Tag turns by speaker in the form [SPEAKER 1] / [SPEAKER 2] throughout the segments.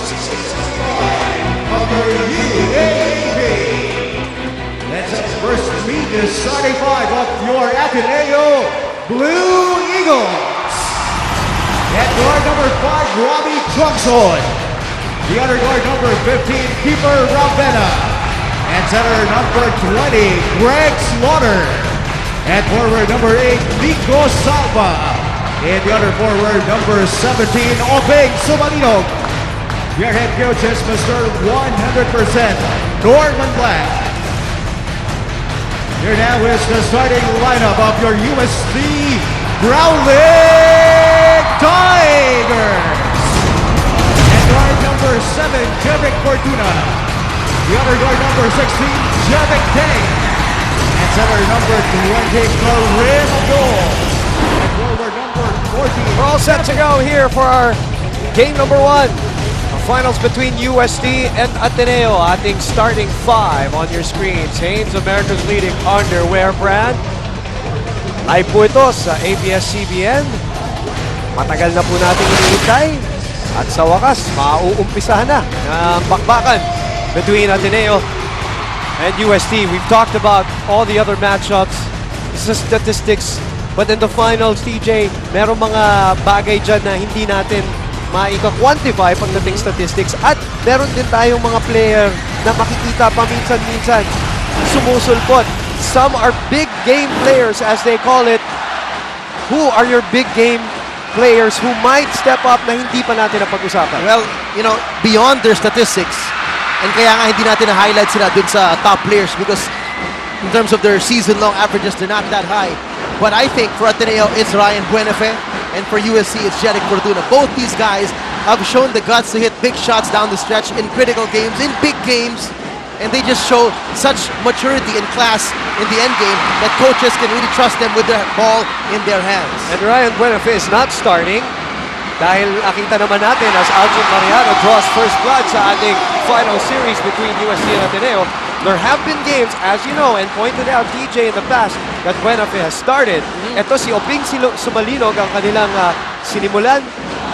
[SPEAKER 1] S75 of the UAAP. Let's first meet the starting five of your Ateneo Blue Eagles. At guard number 5, Robbie Johnson. The other guard number 15, keeper Ravena. And center number 20, Greg Slaughter. And forward number 8, Nico Salva. And the other forward number 17, Obeng Sumalino. Your head coach is Mr. 100% Norman Black. Here now is the starting lineup of your UST Growling Tigers. And guard number 7, Jerick Fortuna. The other guard number 16, Javik Tang. And center number 20, Karim Abdul. And forward number 14.
[SPEAKER 2] We're all set to go here for our game number 1. The finals between UST and Ateneo. Ating starting 5 on your screens. Hanes, America's leading underwear brand. Live po ito sa ABS-CBN. Matagal na po natin hinihintay. At sa wakas, mauumpisahan na ang bakbakan between Ateneo and UST. We've talked about all the other matchups, the statistics, but in the finals, TJ, merong mga bagay dyan na hindi natin maika-quantify pagdating statistics, at meron din tayong mga player na makikita paminsan-minsan sumusulpot. Some are big game players, as they call it. Who are your big game players who might step up na hindi pa natin napag-usapan?
[SPEAKER 3] Well, you know, beyond their statistics, and kaya nga hindi natin na-highlight sila dun sa top players because in terms of their season-long averages, they're not that high. But I think for Ateneo, it's Ryan Buenafe, and for USC, it's Jerick Fortuna. Both these guys have shown the guts to hit big shots down the stretch in critical games, in big games, and they just show such maturity and class in the end game that coaches can really trust them with their ball in their hands.
[SPEAKER 2] And Ryan Buenafe is not starting dahil nakita naman natin as Aljon Mariano draws first blood sa ating final series between UST and Ateneo. There have been games, as you know, and pointed out DJ in the past, that Buenafe has started. Ito si Obeng Sumalinog ang kanilang sinimulan,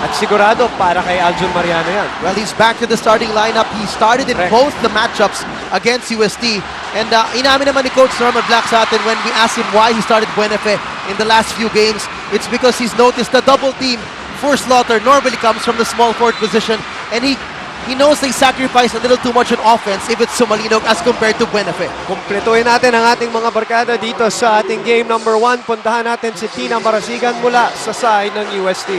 [SPEAKER 2] at sigurado para kay Aljon Mariano yan.
[SPEAKER 3] Well, he's back to the starting lineup. He started in both the matchups against UST. And inamin naman ni Coach Norman Black sa atin when we asked him why he started Buenafe in the last few games. It's because he's noticed the double team for Slaughter normally comes from the small forward position. And he knows they sacrifice a little too much on offense if it's Sumalinog as compared to Buenafe.
[SPEAKER 2] Kumpletuhin natin ang ating mga barkada dito sa ating game number 1. Puntahan natin si Tina Marasigan mula sa side ng UST.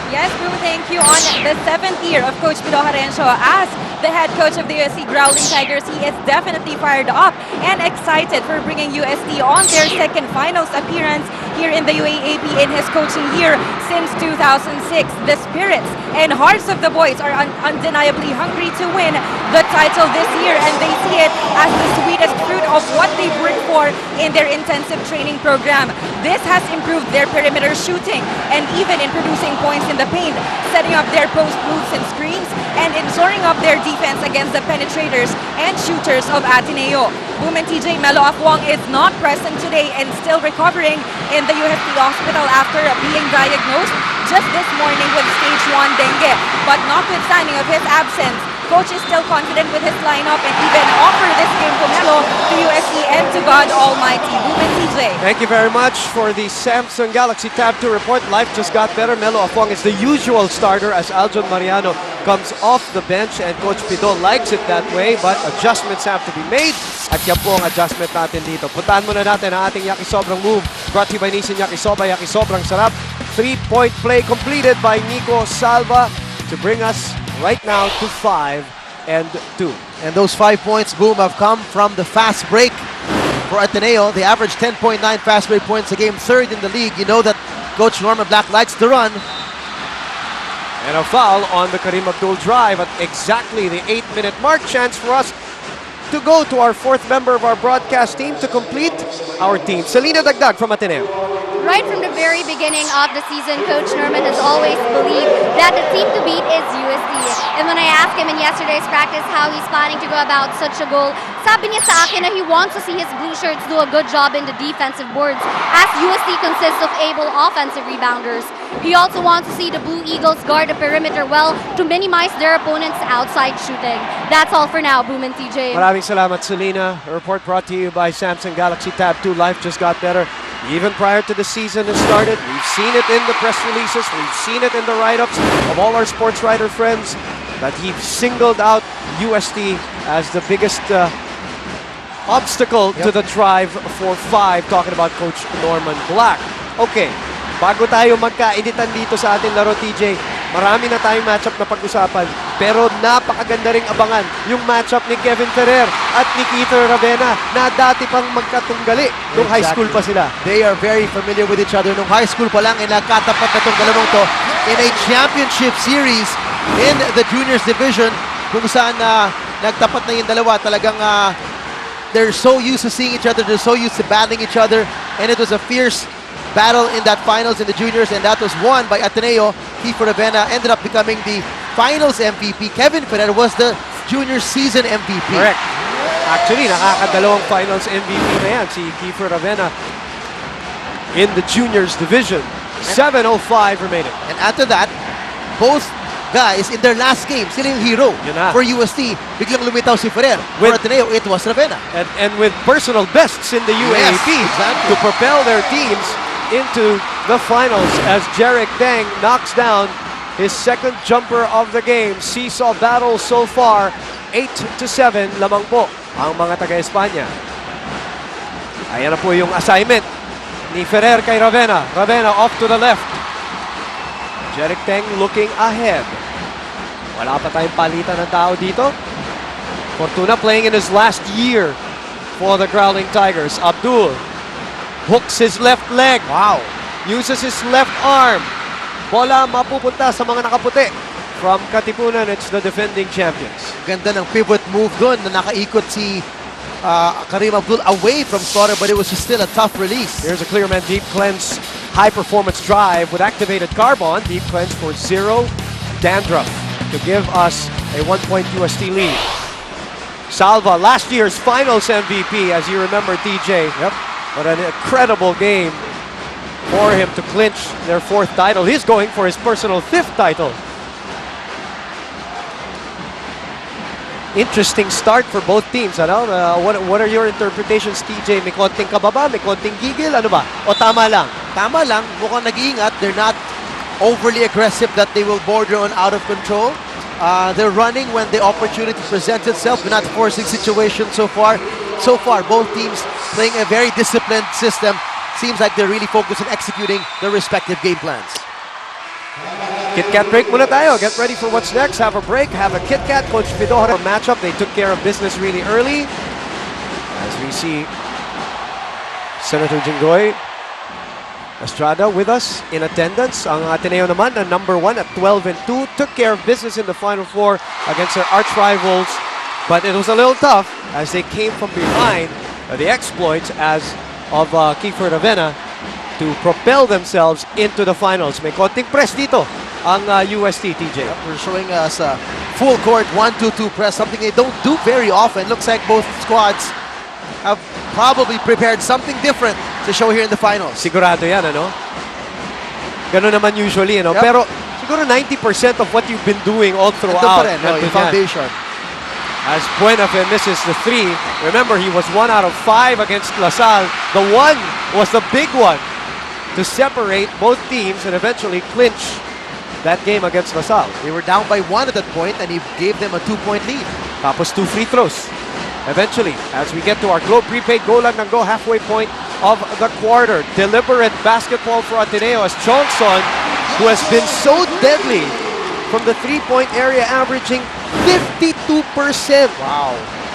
[SPEAKER 4] Yes, Boo, thank you. On the 7th year of Coach Pido Harencio as the head coach of the UST Growling Tigers, he is definitely fired up and excited for bringing UST on their second finals appearance here in the UAAP in his coaching year since 2006. The spirits and hearts of the boys are undeniably hungry to win the title this year, and they see it as the sweetest fruit of what they work for in their intensive training program. This has improved their perimeter shooting and even in producing points in the paint, setting up their post moves and screens, and in shoring up their defense against the penetrators and shooters of Ateneo. Boom and TJ, Melo Afwang is not present today and still recovering in the UST hospital after being diagnosed just this morning with stage 1 dengue. But notwithstanding of his absence, coach is still confident with his lineup and even offer this game to Melo, to UST, and to God Almighty. Boom and TJ.
[SPEAKER 2] Thank you very much for the Samsung Galaxy Tab 2 report. Life just got better. Melo Afwang is the usual starter as Aljon Mariano comes off the bench, and Coach Pido likes it that way, but adjustments have to be made. At yan po ang adjustment natin dito. Puntahan muna natin ang ating Yakisobrang move. Brought to you by Nissan Yakisoba. Yakisobrang sarap. 3-point play completed by Nico Salva to bring us right now to 5-2.
[SPEAKER 3] And those 5 points, Boom, have come from the fast break for Ateneo. They average 10.9 fast break points a game, 3rd in the league. You know that Coach Norman Black likes to run.
[SPEAKER 2] And a foul on the Karim Abdul drive at exactly the 8-minute mark. Chance for us to go to our 4th member of our broadcast team to complete our team. Selena Dagdag from Ateneo.
[SPEAKER 5] Right from the very beginning of the season, Coach Norman has always believed that the team to beat is UST. And when I asked him in yesterday's practice how he's planning to go about such a goal, sabi niya sa akin na he wants to see his blue shirts do a good job in the defensive boards as UST consists of able offensive rebounders. He also wants to see the Blue Eagles guard the perimeter well to minimize their opponent's outside shooting. That's all for now, Boom and TJ.
[SPEAKER 2] Maraming salamat, Selena. A report brought to you by Samsung Galaxy Tab 2. Life just got better. Even prior to the season has started, we've seen it in the press releases, we've seen it in the write-ups of all our sports writer friends that he singled out UST as the biggest obstacle to the drive for 5, talking about Coach Norman Black. Okay, bago tayo magkainitan dito sa ating laro, TJ, marami na tayong matchup na pag-usapan, pero napakaganda ring abangan yung matchup ni Kevin Ferrer at ni Keith Ravena na dati pang magkatunggali nung high school pa sila.
[SPEAKER 3] They are very familiar with each other. Nung high school pa lang, nagkatapat na itong dalawang to in a championship series in the juniors division kung saan nagtapat na yung dalawa. Talagang they're so used to seeing each other, they're so used to battling each other, and it was a fierce battle in that finals in the juniors, and that was won by Ateneo. Kiefer Ravena ended up becoming the finals MVP. Kevin Ferrer was the junior season MVP.
[SPEAKER 2] Correct. Actually, nakakadalawang finals MVP na yan, si Kiefer Ravena in the juniors division. 7:05 remaining.
[SPEAKER 3] And after that, both guys in their last game, sila yung hero
[SPEAKER 2] Yun na.
[SPEAKER 3] for UST. Biglang lumitaw si Ferrer. For
[SPEAKER 2] With-
[SPEAKER 3] Ateneo, it was Ravena.
[SPEAKER 2] And with personal bests in the UAAP
[SPEAKER 3] exactly.
[SPEAKER 2] to propel their teams into the finals as Jarek Deng knocks down his second jumper of the game. Seesaw battle so far, 8-7 lamang po ang mga taga-Espanya. Ayan na po yung assignment ni Ferrer kay Ravena. Ravena off to the left. Jarek Deng looking ahead. Wala pa tayong palitan ng tao dito. Fortuna playing in his last year for the Growling Tigers. Abdul hooks his left leg. Wow. Uses his left arm. Bola mapupunta sa mga nakaputi. From Katipunan, it's the defending champions.
[SPEAKER 3] Ganda ng pivot move doon na nakaikot si Karim Abdul away from Slaughter, but it was still a tough release.
[SPEAKER 2] Here's a clear man deep cleanse high performance drive with activated carbon. Deep cleanse for 0 dandruff to give us a 1-point UST lead. Salva, last year's finals MVP, as you remember, TJ.
[SPEAKER 3] Yep.
[SPEAKER 2] What an incredible game for him to clinch their 4th title. He's going for his personal 5th title. Interesting start for both teams. Ano? What are your interpretations, TJ? May konting kababa? May konting gigil? Ano ba? O tama lang?
[SPEAKER 3] Tama lang, mukhang nag-iingat. They're not overly aggressive that they will border on out of control. They're running when the opportunity presents itself. They're not forcing situations so far. So far, both teams playing a very disciplined system. Seems like they're really focused on executing their respective game plans.
[SPEAKER 2] Kit Kat break muna tayo. Get ready for what's next. Have a break. Have a Kit Kat. Coach Pidora matchup. They took care of business really early. As we see Senator Jinggoy Estrada with us in attendance. Ang Ateneo naman, na number 1 at 12-2, took care of business in the Final Four against their arch rivals. But it was a little tough as they came from behind the exploits as of Kiefer Ravena to propel themselves into the finals. May konting press dito ang UST, TJ.
[SPEAKER 3] We're showing us a full court 1-2-2 press, something they don't do very often. Looks like both squads have probably prepared something different to show here in the finals.
[SPEAKER 2] Sigurado yan, ano? Ganun naman usually, ano?
[SPEAKER 3] Yep.
[SPEAKER 2] Pero siguro 90% of what you've been doing all
[SPEAKER 3] Ito
[SPEAKER 2] throughout.
[SPEAKER 3] pa rin, no,
[SPEAKER 2] nandun
[SPEAKER 3] yung
[SPEAKER 2] yan.
[SPEAKER 3] foundation.
[SPEAKER 2] As Buenafe misses the 3. Remember, he was 1 out of 5 against LaSalle. The 1 was the big one to separate both teams and eventually clinch that game against LaSalle.
[SPEAKER 3] They were down by 1 at that point, and he gave them a 2-point lead.
[SPEAKER 2] Tapos 2 free throws. Eventually, as we get to our Globe prepaid goal lang ng go halfway point of the quarter. Deliberate basketball for Ateneo as Johnson, who has been so deadly from the 3-point area, averaging 52%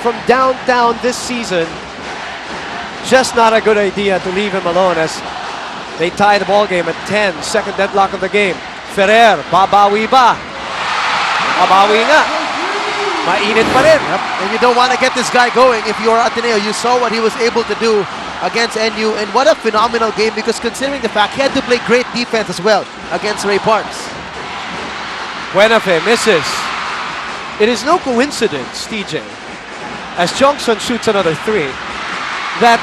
[SPEAKER 2] from downtown this season. Just not a good idea to leave him alone as they tie the ball game at 10. Second deadlock of the game. Ferrer, babawi ba? Babawi nga. Mainit pa rin.
[SPEAKER 3] And you don't want to get this guy going if you're Ateneo. You saw what he was able to do against NU, and what a phenomenal game, because considering the fact he had to play great defense as well against Ray Parks.
[SPEAKER 2] Buenafe misses. It is no coincidence, TJ, as Johnson shoots another 3, that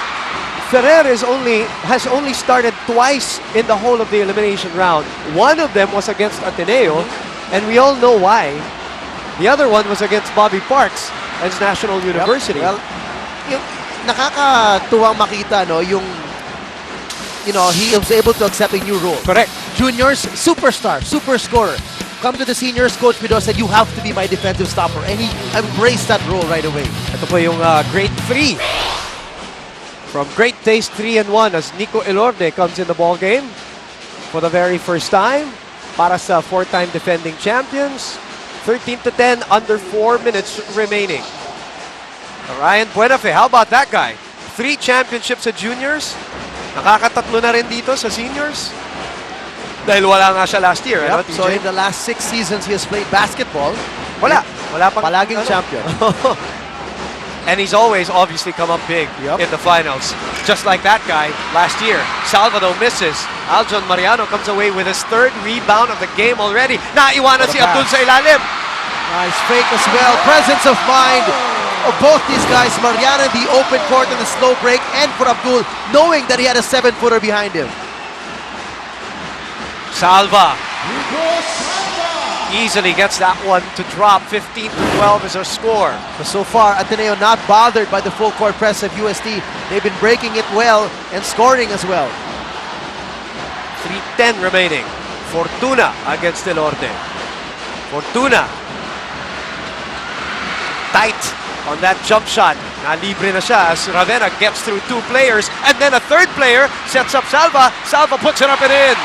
[SPEAKER 2] Ferrer has only started twice in the whole of the elimination round. One of them was against Ateneo, and we all know why. The other one was against Bobby Parks as National University.
[SPEAKER 3] Well, yung nakakatuwang makita, no, yung he was able to accept a new role.
[SPEAKER 2] Correct.
[SPEAKER 3] Juniors, superstar, super scorer. Come to the seniors, Coach Pido said, you have to be my defensive stopper. And he embraced that role right away.
[SPEAKER 2] Ito po yung grade 3. From Great Taste 3-1 as Nico Elorde comes in the ball game for the very first time para sa 4-time defending champions. 13-10, under 4 minutes remaining. Ryan Buenafe, how about that guy? 3 championships sa juniors. Nakakatatlo na rin dito sa seniors. Dahil wala nga siya last year. Ano,
[SPEAKER 3] So in the last 6 seasons he has played basketball,
[SPEAKER 2] wala pang
[SPEAKER 3] palaging champion.
[SPEAKER 2] And he's always obviously come up big in the finals. Just like that guy last year. Salvador misses. Aljon Mariano comes away with his 3rd rebound of the game already. Naiwanan si Abdul sa ilalim.
[SPEAKER 3] Nice fake as well. Presence of mind of both these guys. Mariano in the open court in the slow break, and for Abdul, knowing that he had a 7-footer behind him.
[SPEAKER 2] Salva easily gets that one to drop. 15-12 is our score.
[SPEAKER 3] So far, Ateneo not bothered by the full court press of UST. They've been breaking it well and scoring as well.
[SPEAKER 2] 3:10 remaining. Fortuna against Elorde. Fortuna. Tight on that jump shot. Nalibre na siya as Ravenna gets through 2 players, and then a 3rd player sets up Salva. Salva puts it up and in.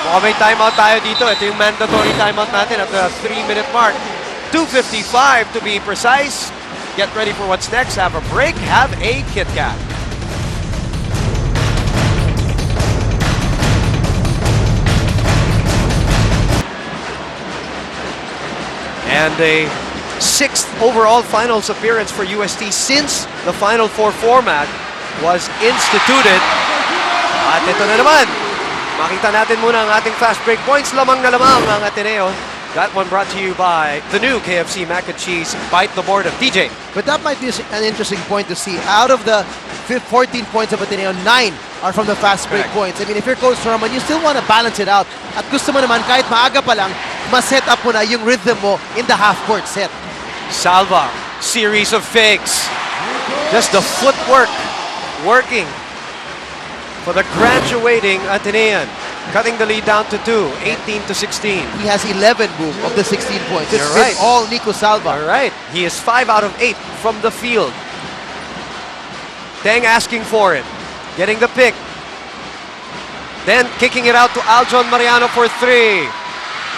[SPEAKER 2] Mukhang may timeout tayo dito. Ito yung mandatory timeout natin at the 3-minute mark. 2:55 to be precise. Get ready for what's next. Have a break. Have a Kit Kat. And a 6th overall finals appearance for UST since the Final Four format was instituted. At ito na naman. Makita natin muna ang ating fast break points. Lamang na lamang ang Ateneo. That one brought to you by the new KFC Mac and Cheese. Bite the board of TJ.
[SPEAKER 3] But that might be an interesting point to see. Out of the 14 points of Ateneo, 9 are from the fast break points. I mean, if you're Coach Norman, you still want to balance it out. At gusto mo naman, kahit maaga pa lang, ma-set up mo na yung rhythm mo in the half-court set.
[SPEAKER 2] Salva, series of fakes. Just the footwork working for the graduating Atenean. Cutting the lead down to 2, 18-16.
[SPEAKER 3] He has 11, boom, of the 16 points. It's
[SPEAKER 2] You're right.
[SPEAKER 3] all Nico Salva.
[SPEAKER 2] All right. He is 5 out of 8 from the field. Teng asking for it. Getting the pick. Then kicking it out to Aljon Mariano for 3.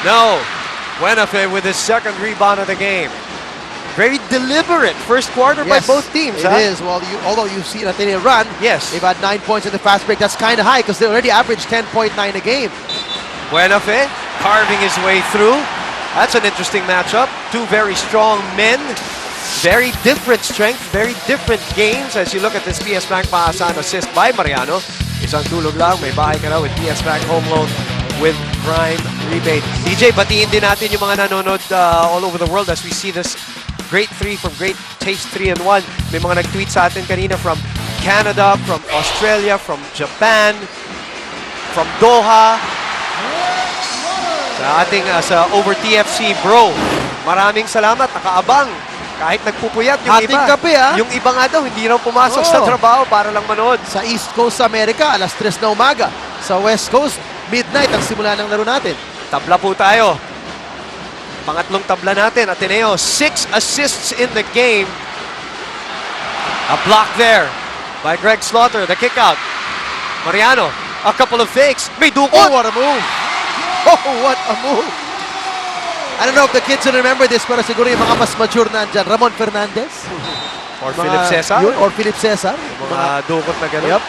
[SPEAKER 2] No. Buenafe with his 2nd rebound of the game. Very deliberate first quarter by both teams.
[SPEAKER 3] It is. Well, although you've seen Ateneo run,
[SPEAKER 2] Yes.
[SPEAKER 3] they've had 9 points in the fast break. That's kind of high because they already averaged 10.9 a game.
[SPEAKER 2] Buenafe carving his way through. That's an interesting matchup. 2 very strong men. Very different strength, very different games as you look at this PS Bank Maasahan assist by Mariano. Isang tulog lang, may bahay ka na with PS Bank Home Loan with Prime Rebate. DJ, batiin din natin yung mga nanonood all over the world as we see this Great 3 from Great Taste 3-1. May mga nag-tweet sa atin kanina from Canada, from Australia, from Japan, from Doha. Sa ating sa Over TFC bro, maraming salamat, nakaabang. Kahit nagpupuyat yung
[SPEAKER 3] Ating
[SPEAKER 2] iba.
[SPEAKER 3] kape, ha?
[SPEAKER 2] Yung iba nga daw, hindi raw pumasok sa trabaho para lang manood.
[SPEAKER 3] Sa East Coast sa Amerika, alas 3 na umaga. Sa West Coast, midnight ang simula ng laro natin.
[SPEAKER 2] Tabla po tayo. Pangatlong tabla natin, Ateneo, 6 assists in the game. A block there by Greg Slaughter, the kick out. Mariano, a couple of fakes. May
[SPEAKER 3] Oh,
[SPEAKER 2] dukot!
[SPEAKER 3] what a move! Oh, what a move! I don't know if the kids will remember this, pero siguro yung mga mas mature na dyan. Ramon Fernandez?
[SPEAKER 2] Or Philip Cesar?
[SPEAKER 3] Or Philip Cesar.
[SPEAKER 2] Mga dukot na gano'n. Yep.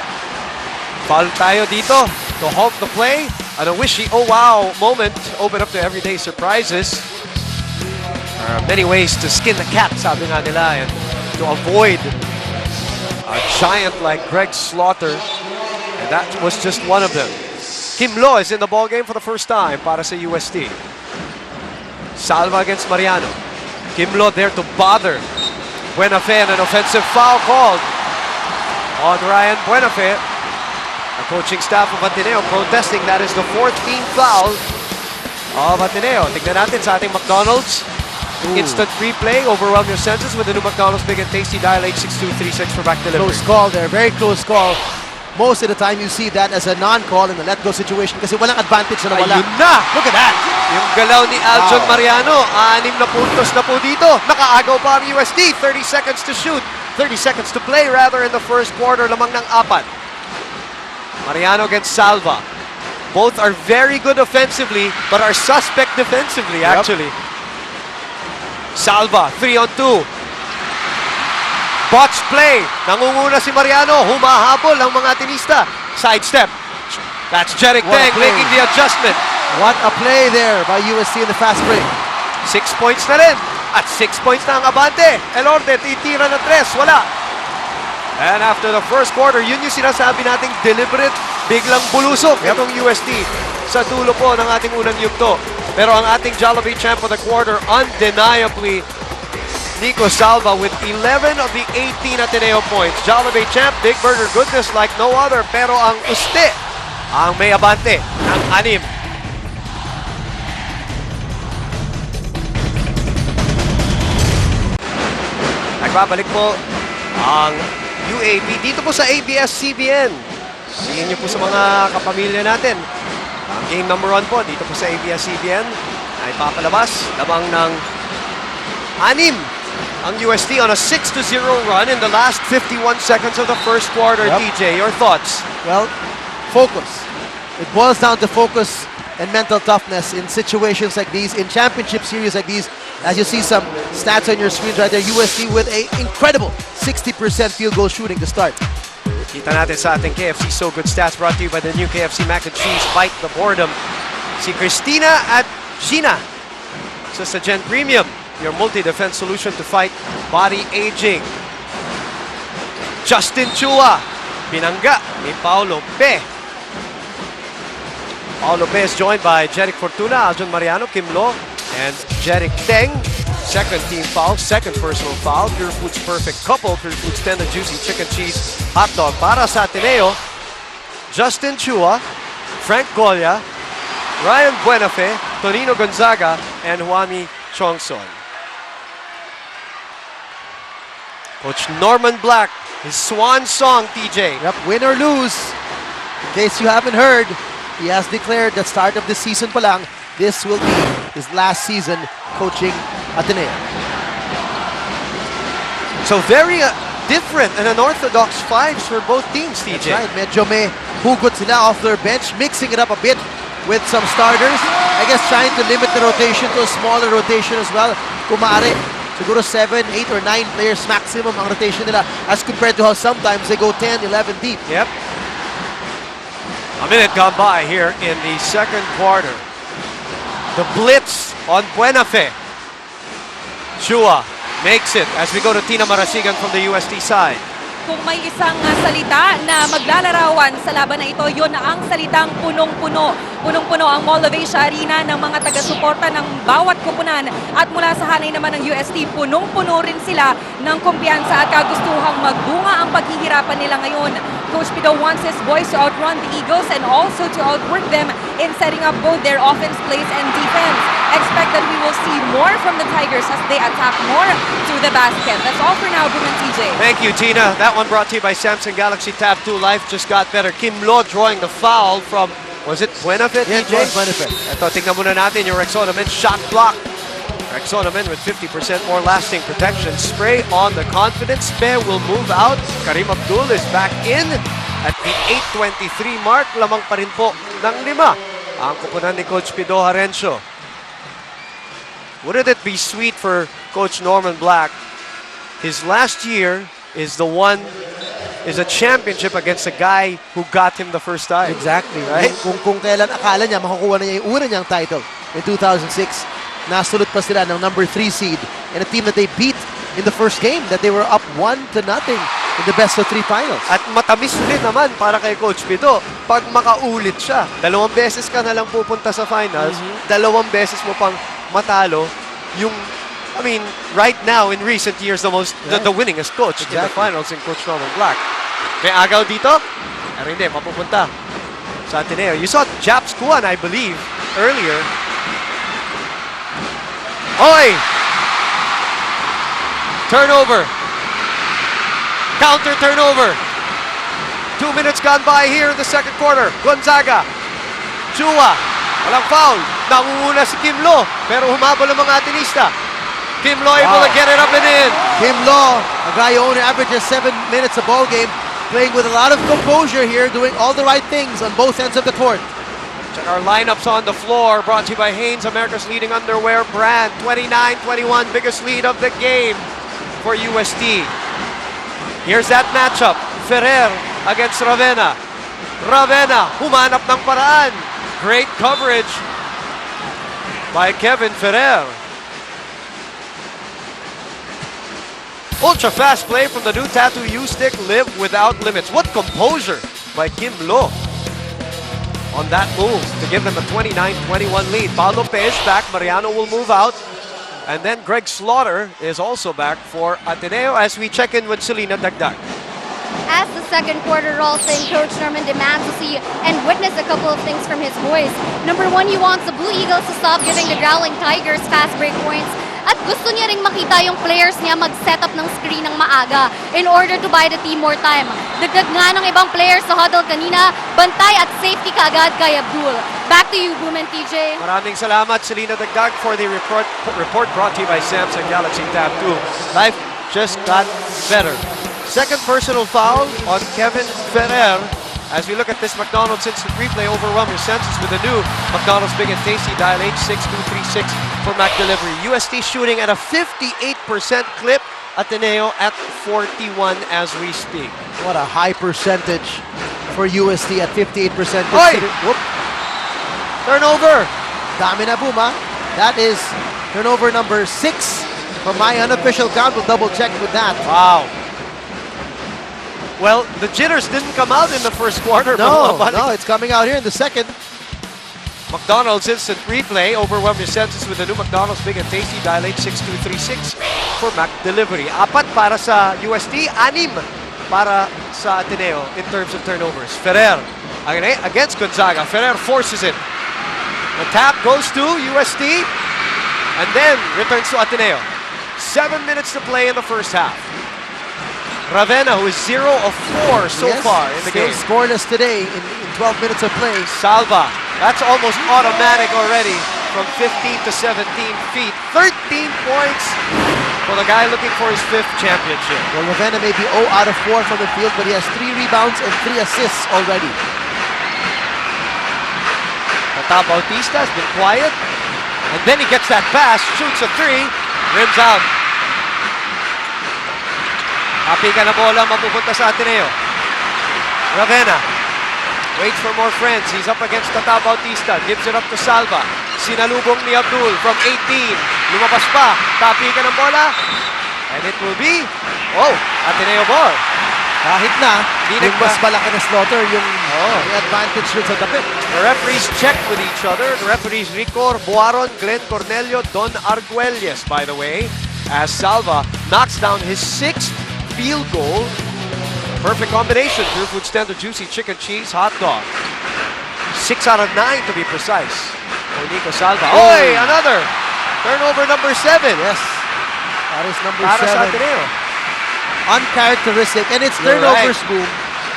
[SPEAKER 2] Foul tayo dito to halt the play. And a wishy, oh wow moment. Open up to everyday surprises. There are many ways to skin the cat, sabi nga nila, and to avoid a giant like Greg Slaughter. And that was just one of them. Kim Lo is in the ballgame for the first time para sa UST. Salva against Mariano. Kim Lo there to bother Buenafe, and an offensive foul called. on Ryan Buenafe. The coaching staff of Ateneo protesting. That is the 4th team foul of Ateneo. Tignan natin sa ating McDonald's. Instant replay. Overwhelm your senses with the new McDonald's Big and Tasty. Dial 86236 for back delivery.
[SPEAKER 3] Close call there, very close call. Most of the time you see that as a non-call in the let-go situation kasi walang advantage na nawala.
[SPEAKER 2] Ayun na!
[SPEAKER 3] Look at that!
[SPEAKER 2] Yung galaw ni Aljon Mariano, 6 na puntos na po dito. Nakaagaw pa ang UST. 30 seconds to shoot. 30 seconds to play rather in the first quarter. Lamang ng 4. Mariano against Salva. Both are very good offensively but are suspect defensively actually. Salva, 3-on-2. Botch play. Nangunguna si Mariano. Humahabol ang mga Atenista. Sidestep. That's Jerick
[SPEAKER 3] What a
[SPEAKER 2] Teng
[SPEAKER 3] play.
[SPEAKER 2] making the adjustment.
[SPEAKER 3] What a play there by UST in the fast break.
[SPEAKER 2] 6 points na rin. At 6 points na ang abante. Elorde, titira na 3. Wala. And after the first quarter, yun yung sinasabi nating deliberate, biglang bulusok itong UST sa dulo po ng ating unang yugto. Pero ang ating Jollibee champ of the quarter, undeniably, Nico Salva with 11 of the 18 Ateneo points. Jollibee champ, Big Burger goodness like no other. Pero ang UST, ang may abante ng 6. Nagbabalik po ang UAAP dito po sa ABS-CBN. Sabihin niyo po sa mga kapamilya natin. Ang game number 1 po dito po sa ABS-CBN ay papalabas. Labang ng 6 ang UST on a 6-0 run in the last 51 seconds of the first quarter.
[SPEAKER 3] Yep.
[SPEAKER 2] DJ, your thoughts?
[SPEAKER 3] Well, focus. It boils down to focus and mental toughness in situations like these, in championship series like these. As you see some stats on your screens right there, UST with a incredible 60% field goal shooting to start.
[SPEAKER 2] Kita natin sa ating KFC So Good Stats brought to you by the new KFC Mac and Cheese. Fight the boredom. Si Christina at Gina. So sa Gen Premium, your multi-defense solution to fight body aging. Justin Chua. Binangga ni Paolo Pe. Paolo Pe is joined by Jerick Fortuna, Aljon Mariano, Kim Lo, and Jerick Teng. Second team foul, second personal foul. Pure Foods Perfect Couple, Pure Foods Tender Juicy Chicken Cheese Hot Dog. Para sa Ateneo, Justin Chua, Frank Golia, Ryan Buenafe, Tonino Gonzaga, and Huami Chongson. Coach Norman Black, his swan song, TJ.
[SPEAKER 3] Yep, win or lose. In case you haven't heard, he has declared that start of the season pa lang, this will be his last season coaching Ateneo.
[SPEAKER 2] So very different and unorthodox fives for both teams, TJ.
[SPEAKER 3] That's right, medyo may hugot sila off their bench, mixing it up a bit with some starters. I guess trying to limit the rotation to a smaller rotation as well. Kung maaari, siguro 7, 8, or 9 players maximum ang rotation nila as compared to how sometimes they go 10, 11 deep.
[SPEAKER 2] Yep. A minute gone by here in the second quarter. The blitz on Buenafe. Chua makes it as we go to Tina Marasigan from the UST side.
[SPEAKER 4] Kung may isang salita na maglalarawan sa laban na ito, yun ang salitang punong-puno. Punong-puno ang Mall of Asia Arena ng mga taga-suporta ng bawat kupunan. At mula sa hanay naman ng UST, punong-puno rin sila ng kumpiyansa at kagustuhang magbunga ang paghihirapan nila ngayon. Coach Pido wants his boys to outrun the Eagles and also to outwork them in setting up both their offense plays and defense. Expect that we will see more from the Tigers as they attack more to the basket. That's all for now, Boom and TJ.
[SPEAKER 2] Thank you, Tina. That one brought to you by Samsung Galaxy Tab 2. Life just got better. Kim Lo drawing the foul from, was it Buenafe?
[SPEAKER 3] Yeah,
[SPEAKER 2] TJ?
[SPEAKER 3] Buenafe.
[SPEAKER 2] Ito, tingnan muna natin yung Rexona Men shot block. Rexona Men with 50% more lasting protection. Spray on the confidence. Spare will move out. Karim Abdul is back in at the 8:23 mark. Lamang pa rin po ng 5 ang kupunan ni Coach Pido Harencio. Wouldn't it be sweet for Coach Norman Black? His last year is a championship against a guy who got him the first time.
[SPEAKER 3] Exactly.
[SPEAKER 2] Right?
[SPEAKER 3] Kung kailan akala niya makukuha na niya yung una niyang title in 2006, nasulot pa sila ng number 3 seed in a team that they beat in the first game, that they were up 1-0 in the best of 3 finals.
[SPEAKER 2] At matamis din naman para kay Coach Pido pag makaulit siya. 2 beses ka na lang pupunta sa finals, 2 beses mo pang matalo yung, I mean, right now in recent years the winningest coach in the finals in Coach Norman Black. May agaw dito? Pero hindi, mapupunta sa Ateneo. You saw Japs Kuan, I believe, earlier. Oy! Turnover. Counter turnover. 2 minutes gone by here in the second quarter. Gonzaga. Chua. Walang foul. Nangunguna si Kim Lo. Pero humabol ang mga Atenista. Kim Lo able to get it up and in.
[SPEAKER 3] Kim Lo, a guy who only averages 7 minutes a ball game, playing with a lot of composure here, doing all the right things on both ends of the court.
[SPEAKER 2] Check our lineups on the floor. Brought to you by Hanes, America's leading underwear brand. 29-21, biggest lead of the game for UST. Here's that matchup. Ferrer against Ravenna. Ravenna, humanap ng paraan. Great coverage by Kevin Ferrer. Ultra fast play from the new Tattoo U-Stick, Live Without Limits. What composure by Kim Lo on that move to give them a 29-21 lead. Paul Lopez back, Mariano will move out. And then Greg Slaughter is also back for Ateneo as we check in with Selena Dagdag.
[SPEAKER 5] As the second quarter rolls in, Coach Norman demands to see and witness a couple of things from his boys. Number one, he wants the Blue Eagles to stop giving the Growling Tigers fast break points. At gusto niya ring makita yung players niya mag-set up ng screen ng maaga in order to buy the team more time. Dagdag nga ng ibang players sa huddle kanina, bantay at safety kaagad kay Abdul. Back to you, Boom and TJ.
[SPEAKER 2] Maraming salamat, Selena Dagdag, for the report brought to you by Samsung Galaxy Tab 2. Life just got better. Second personal foul on Kevin Ferrer. As we look at this McDonald's Instant Replay, overwhelm your senses with the new McDonald's Big and Tasty. Dial 86236 for Mac Delivery. UST shooting at a 58% clip. Ateneo at 41 as we speak.
[SPEAKER 3] What a high percentage for UST at 58%.
[SPEAKER 2] Oy!
[SPEAKER 3] Whoop.
[SPEAKER 2] Turnover!
[SPEAKER 3] Dami na Boom, ha? That is turnover number 6 from my unofficial count. We'll double check with that.
[SPEAKER 2] Wow. Well, the jitters didn't come out in the first quarter.
[SPEAKER 3] No, it's coming out here in the second.
[SPEAKER 2] McDonald's Instant Replay. Overwhelm your senses with the new McDonald's Big and Tasty. Dial 86236 for Mac Delivery. 4 para sa UST, 6 para sa Ateneo in terms of turnovers. Ferrer against Gonzaga. Ferrer forces it. The tap goes to UST and then returns to Ateneo. 7 minutes to play in the first half. Ravenna, who is 0 of 4 so far in the
[SPEAKER 3] still
[SPEAKER 2] game.
[SPEAKER 3] Scoreless today in 12 minutes of play.
[SPEAKER 2] Salva, that's almost automatic already from 15 to 17 feet. 13 points for the guy looking for his 5th championship.
[SPEAKER 3] Well, Ravenna may be 0 out of 4 from the field, but he has 3 rebounds and 3 assists already.
[SPEAKER 2] Tata Bautista has been quiet. And then he gets that pass, shoots a 3, rims out. Happy ka na bola, mapupunta sa Ateneo. Ravenna waits for more friends. He's up against Tata Bautista. Gives it up to Salva. Sinalubong ni Abdul from 18. Lumabas pa. Tapi ka ng bola. And it will be, Ateneo ball.
[SPEAKER 3] Kahit na, yung mas malaki na Slaughter, yung advantage yun sa tapit.
[SPEAKER 2] The referees check with each other. The referees Ricor Buaron, Glenn Cornelio, Don Arguelles, by the way, as Salva knocks down his 6th field goal. Perfect combination. Pure Food Standard Juicy Chicken Cheese Hot Dog. 6 out of 9 to be precise. Nico Salva. Oy! Another! Turnover number 7.
[SPEAKER 3] Yes. That is number
[SPEAKER 2] Para
[SPEAKER 3] 7.
[SPEAKER 2] sa Ateneo.
[SPEAKER 3] Uncharacteristic. And it's turnovers, Boom,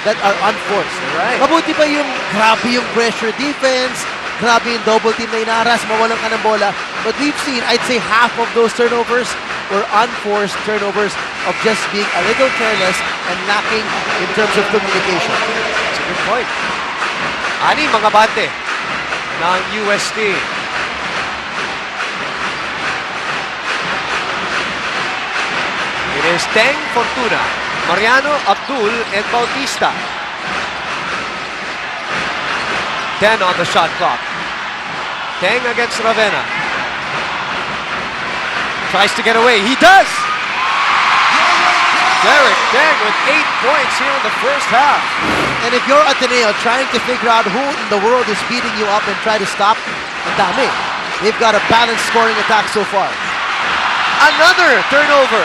[SPEAKER 3] that are unforced.
[SPEAKER 2] Right.
[SPEAKER 3] Mabuti pa yung grabe yung pressure defense, grabe yung double team na inaras, mawalan ka ng bola. But we've seen, I'd say half of those turnovers were unforced turnovers of just being a little careless and lacking in terms of communication.
[SPEAKER 2] That's a good point. Ani mga bate ng UST. It is Teng Fortuna, Mariano, Abdul, and Bautista. 10 on the shot clock. Teng against Ravenna. Tries to get away. He does! Derek Teng with 8 points here in the first half.
[SPEAKER 3] And if you're Ateneo trying to figure out who in the world is beating you up and try to stop, ang dami. They've got a balanced scoring attack so far.
[SPEAKER 2] Another turnover.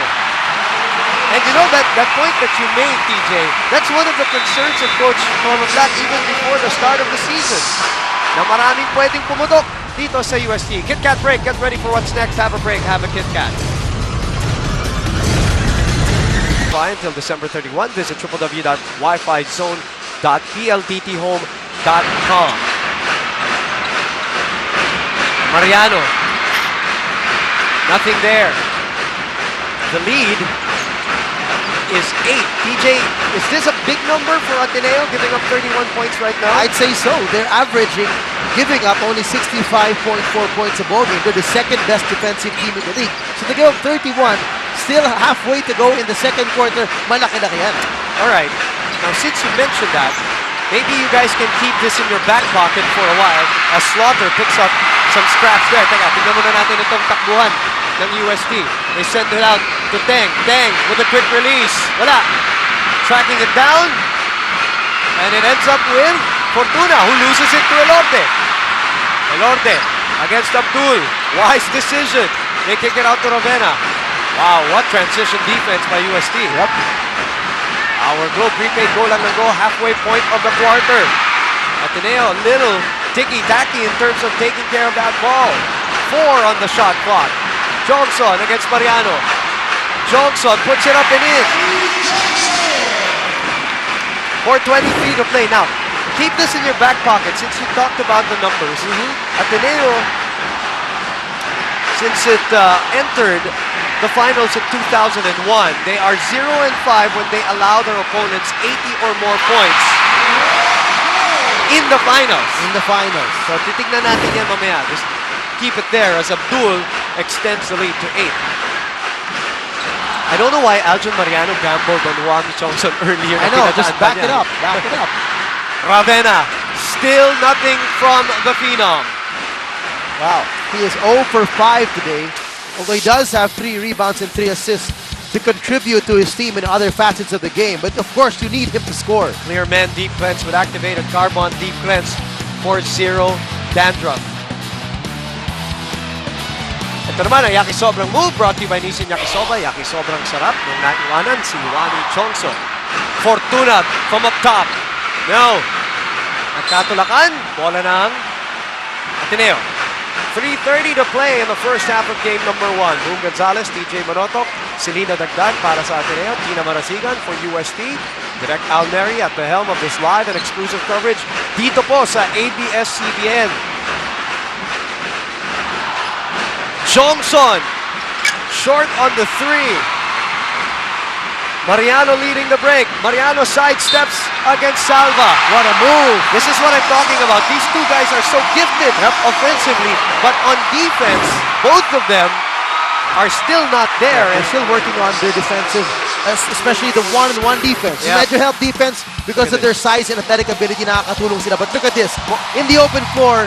[SPEAKER 2] And you know that point that you made, TJ, that's one of the concerns of Coach Norman Black even before the start of the season. Na maraming pwedeng pumutok dito sa UST. Kit Kat break. Get ready for what's next. Have a break. Have a Kit Kat. Until December 31, visit www.wifizone.pltthome.com. Mariano. Nothing there. The lead is 8. DJ, is this a big number for Ateneo, giving up 31 points right now?
[SPEAKER 3] I'd say so. They're averaging, giving up only 65.4 points a ball game. They're the second best defensive team in the league. So they give up 31, still halfway to go in the second quarter. Malaki-laki yan.
[SPEAKER 2] All right. Now, since you mentioned that, maybe you guys can keep this in your back pocket for a while as Slaughter picks up some scraps there. Teka, tingnan muna natin itong takbuhan ng UST. They send it out to Teng. Teng with a quick release. Wala. Tracking it down. And it ends up with Fortuna, who loses it to Elorde. Elorde against Abdul. Wise decision. They kick it out to Ravenna. Wow, what transition defense by UST.
[SPEAKER 3] Yep.
[SPEAKER 2] Our Globe prepaid goal lang ng go, halfway point of the quarter. Ateneo, a little ticky-tacky in terms of taking care of that ball. 4 on the shot clock. Johnson against Mariano. Johnson puts it up and in. 4:23 to play. Now, keep this in your back pocket since you talked about the numbers. Ateneo, since it entered the finals in 2001, they are 0-5 when they allow their opponents 80 or more points in the finals.
[SPEAKER 3] In the finals.
[SPEAKER 2] So titignan natin yan mamaya. Just keep it there as Abdul extends the lead to 8. I don't know why Aljon Mariano gambled on Juan Johnson earlier.
[SPEAKER 3] I know, just back it up. Back it up.
[SPEAKER 2] Ravenna, still nothing from the Phenom.
[SPEAKER 3] Wow. He is 0 for 5 today. Although he does have 3 rebounds and 3 assists to contribute to his team in other facets of the game. But of course, you need him to score.
[SPEAKER 2] Clear man deep cleanse with activated carbon deep cleanse for 0 dandruff. Ito naman ang Yakisobrang move brought to you by Nissin Yakisoba. Yakisobrang sarap nung naiwanan si Wani Chongso. Fortuna from up top. No. Nagkatulakan. Bola ng Ateneo. 3:30 to play in the first half of game number 1. Boom Gonzalez, TJ Manotok, Selena Dagdag para sa Ateneo, Tina Marasigan for UST, Direk Almeri at the helm of this live and exclusive coverage dito po sa ABS-CBN. Johnson, short on the 3. Mariano leading the break. Mariano sidesteps against Salva.
[SPEAKER 3] What a move.
[SPEAKER 2] This is what I'm talking about. These two guys are so gifted offensively, but on defense, both of them are still not there.
[SPEAKER 3] They're still working on their defensive, especially the one-on-one defense.
[SPEAKER 2] Yeah.
[SPEAKER 3] Medyo help defense because of their size and athletic ability, nakakatulong sila. But look at this. In the open floor,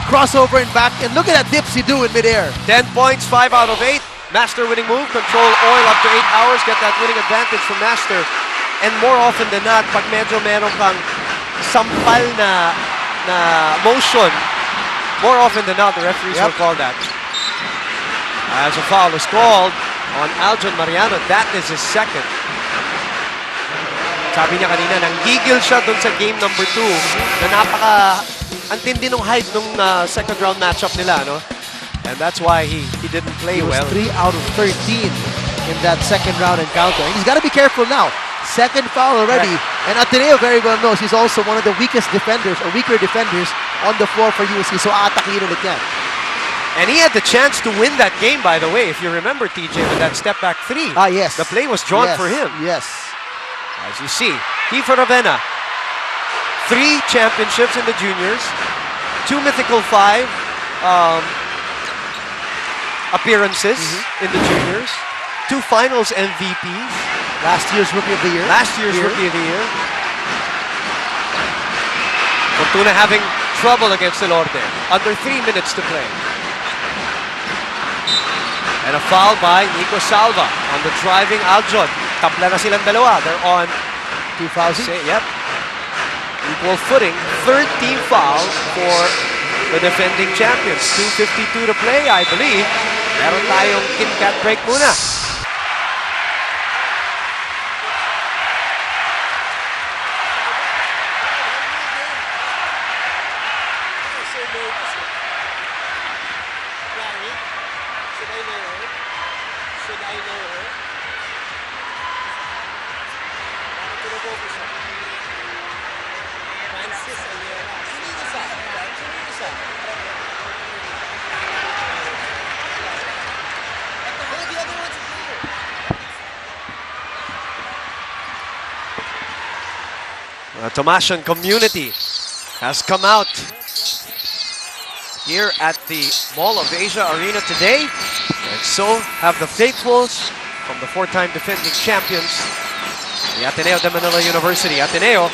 [SPEAKER 3] crossover and back, and look at that dips you do in midair.
[SPEAKER 2] 10 points, 5 out of 8. Master winning move, control oil up to 8 hours, get that winning advantage from Master. And more often than not, pag medyo meron kang sampal na motion, more often than not, the referees will call that. As a foul is called on Aljon Mariano, that is his second. Sabi niya kanina, nanggigil siya dun sa game number 2 na antindi nung hype nung second round matchup nila, no? And that's why he didn't play well.
[SPEAKER 3] 3 out of 13 in that second round encounter. And he's got to be careful now. Second foul already. And Ateneo very well knows he's also one of the weakest defenders or weaker defenders on the floor for USC. So aatakin ulit yan.
[SPEAKER 2] And he had the chance to win that game, by the way, if you remember, TJ, with that step back 3.
[SPEAKER 3] Ah, yes.
[SPEAKER 2] The play was drawn for him.
[SPEAKER 3] Yes.
[SPEAKER 2] As you see, he for Ravenna. 3 championships in the juniors. 2 Mythical 5 appearances in the juniors. 2 finals MVPs.
[SPEAKER 3] Last year's Rookie of the Year.
[SPEAKER 2] Rookie of the Year. Fortuna having trouble against Elorde. Under 3 minutes to play. And a foul by Nico Salva on the driving Aljon. Tabla na silang dalawa. They're on
[SPEAKER 3] 2 fouls.
[SPEAKER 2] Yep. Equal footing. 13 foul for the defending champions. 2:52 to play, I believe. Meron tayong Kit Kat break muna. Tomasian community has come out here at the Mall of Asia Arena today, and so have the faithfuls from the four-time defending champions, the Ateneo de Manila University. Ateneo,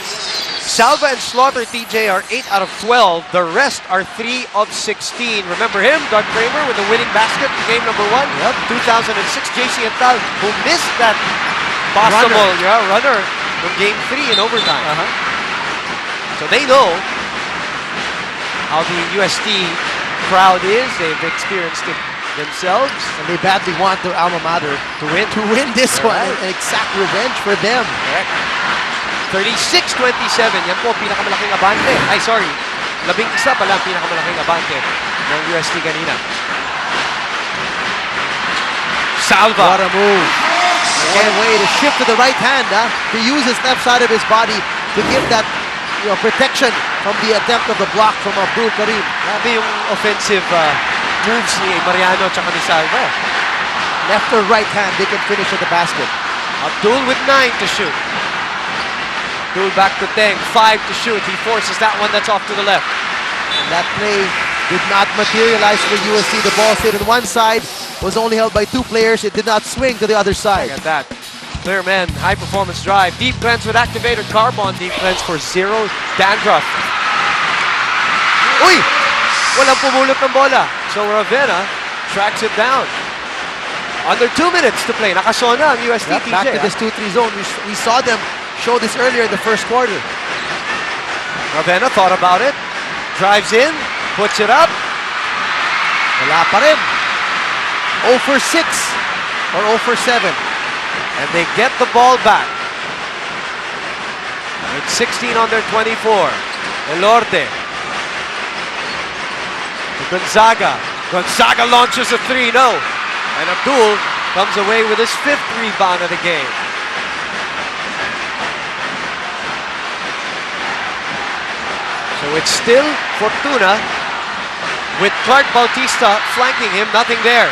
[SPEAKER 2] Salva and Slaughter TJ are 8 out of 12. The rest are 3 of 16. Remember him, Doug Kramer, with the winning basket in game number 1.
[SPEAKER 3] Yep.
[SPEAKER 2] 2006, JC Antal, who missed that possible runner from game 3 in overtime. So they know how the UST crowd is. They've experienced it themselves.
[SPEAKER 3] And they badly want their alma mater
[SPEAKER 2] To win.
[SPEAKER 3] to win this one. An exact revenge for them.
[SPEAKER 2] 36-27. Yan po, pinakamalaking abante. Ay, sorry. 11 pala ang pinakamalaking abante ng UST kanina. Salva.
[SPEAKER 3] What a move. What a way to shift to the right hand, to use his left side of his body to give that protection from the attempt of the block from Abdul Karim.
[SPEAKER 2] Grabe yung offensive moves ni Mariano at ni Salva.
[SPEAKER 3] Left or right hand, they can finish at the basket.
[SPEAKER 2] Abdul with 9 to shoot. Abdul back to Teng, 5 to shoot. He forces that one that's off to the left.
[SPEAKER 3] And that play did not materialize for USC. The ball stayed on one side, was only held by 2 players. It did not swing to the other side.
[SPEAKER 2] Look at that. Clear men, high performance drive. Deep cleanse with activated carbon. Deep cleanse for 0 dandruff. Uy! Walang pumulot ng bola. So Ravenna tracks it down. Under 2 minutes to play. Nakasona ang UST TJ.
[SPEAKER 3] Back to this 2-3 zone. We saw them show this earlier in the first quarter.
[SPEAKER 2] Ravenna thought about it. Drives in. Puts it up.
[SPEAKER 3] Wala pa rin. 0 for 6 or 0 for 7.
[SPEAKER 2] And they get the ball back. With 16 on their 24. Elorte. To Gonzaga. Gonzaga launches a 3. No. And Abdul comes away with his 5th rebound of the game. So it's still Fortuna with Clark Bautista flanking him. Nothing there.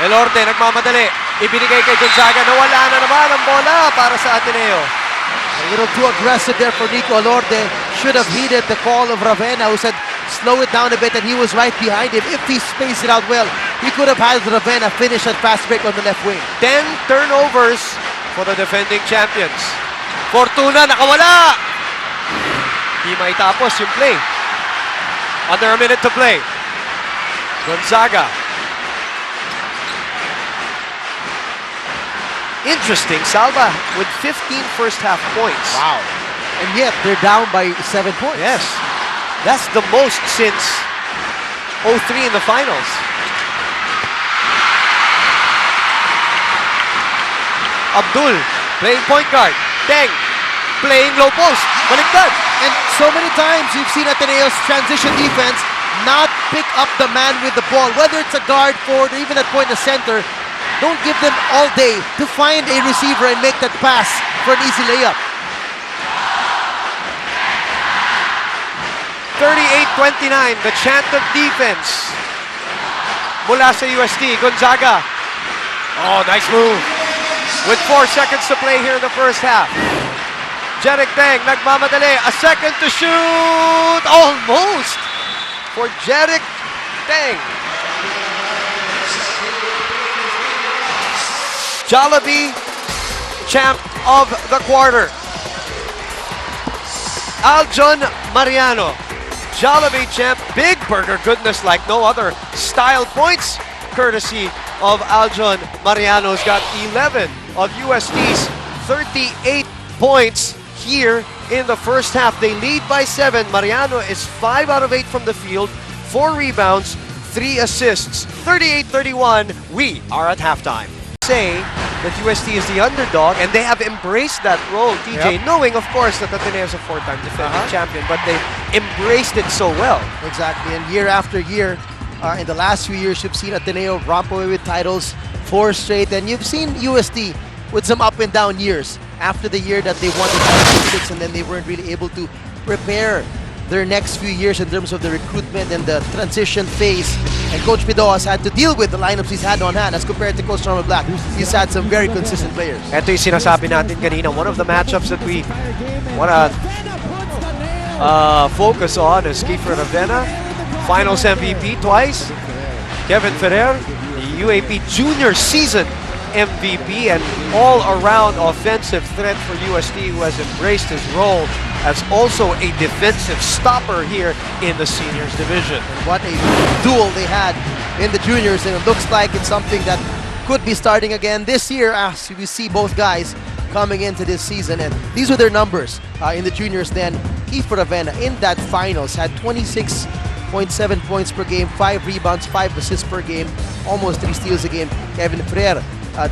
[SPEAKER 2] Elorte nagmamadali. Ibinigay kay Gonzaga. Nawala na naman ang bola para sa Ateneo.
[SPEAKER 3] A little too aggressive there for Nico Elorte. Should have heeded the call of Ravenna, who said slow it down a bit, and he was right behind him. If he spaced it out well, he could have had Ravenna finish at fast break on the left wing.
[SPEAKER 2] 10 turnovers for the defending champions. Fortuna nakawala! Di maitapos yung play. Under a minute to play. Gonzaga. Interesting, Salva with 15 first half points.
[SPEAKER 3] Wow. And yet, they're down by 7 points.
[SPEAKER 2] Yes. That's the most since 03 in the finals. Abdul playing point guard. Teng playing low post. Baliktad.
[SPEAKER 3] And so many times you've seen Ateneo's transition defense not pick up the man with the ball, whether it's a guard, forward, or even at point of center. Don't give them all day to find a receiver and make that pass for an easy layup.
[SPEAKER 2] 38-29, the chant of defense mula sa UST. Gonzaga. Oh, nice move. With 4 seconds to play here in the first half. Jeric Teng, nagmamadali. A second to shoot. Almost for Jeric Teng. Jollibee, champ of the quarter. Aljon Mariano, Jollibee champ, big burger goodness like no other. Style points, courtesy of Aljon Mariano, has got 11 of UST's 38 points here in the first half. They lead by 7. Mariano is 5 out of 8 from the field, 4 rebounds, 3 assists. 38-31, we are at halftime. Say that UST is the underdog, and they have embraced that role, TJ, knowing, of course, that Ateneo is a 4-time defending champion, but they embraced it so well.
[SPEAKER 3] Exactly, and year after year, In the last few years, you've seen Ateneo romp away with titles, 4 straight, and you've seen UST with some up and down years. After the year that they won the title 6, and then they weren't really able to prepare their next few years in terms of the recruitment and the transition phase. And Coach Pido has had to deal with the lineups he's had on hand as compared to Coach Norman Black. He's had some very consistent players.
[SPEAKER 2] Ito yung sinasabi natin kanina. One of the matchups that we want to focus on is Kiefer Ravenna, Finals MVP twice. Kevin Ferrer, the UAP Junior Season MVP and all-around offensive threat for UST, who has embraced his role as also a defensive stopper here in the seniors division.
[SPEAKER 3] And what a duel they had in the juniors, and it looks like it's something that could be starting again this year as we see both guys coming into this season. And these were their numbers in the juniors then. Kiefer Ravenna in that finals had 26.7 points per game, 5 rebounds, 5 assists per game, almost 3 steals a game. Kevin Ferrer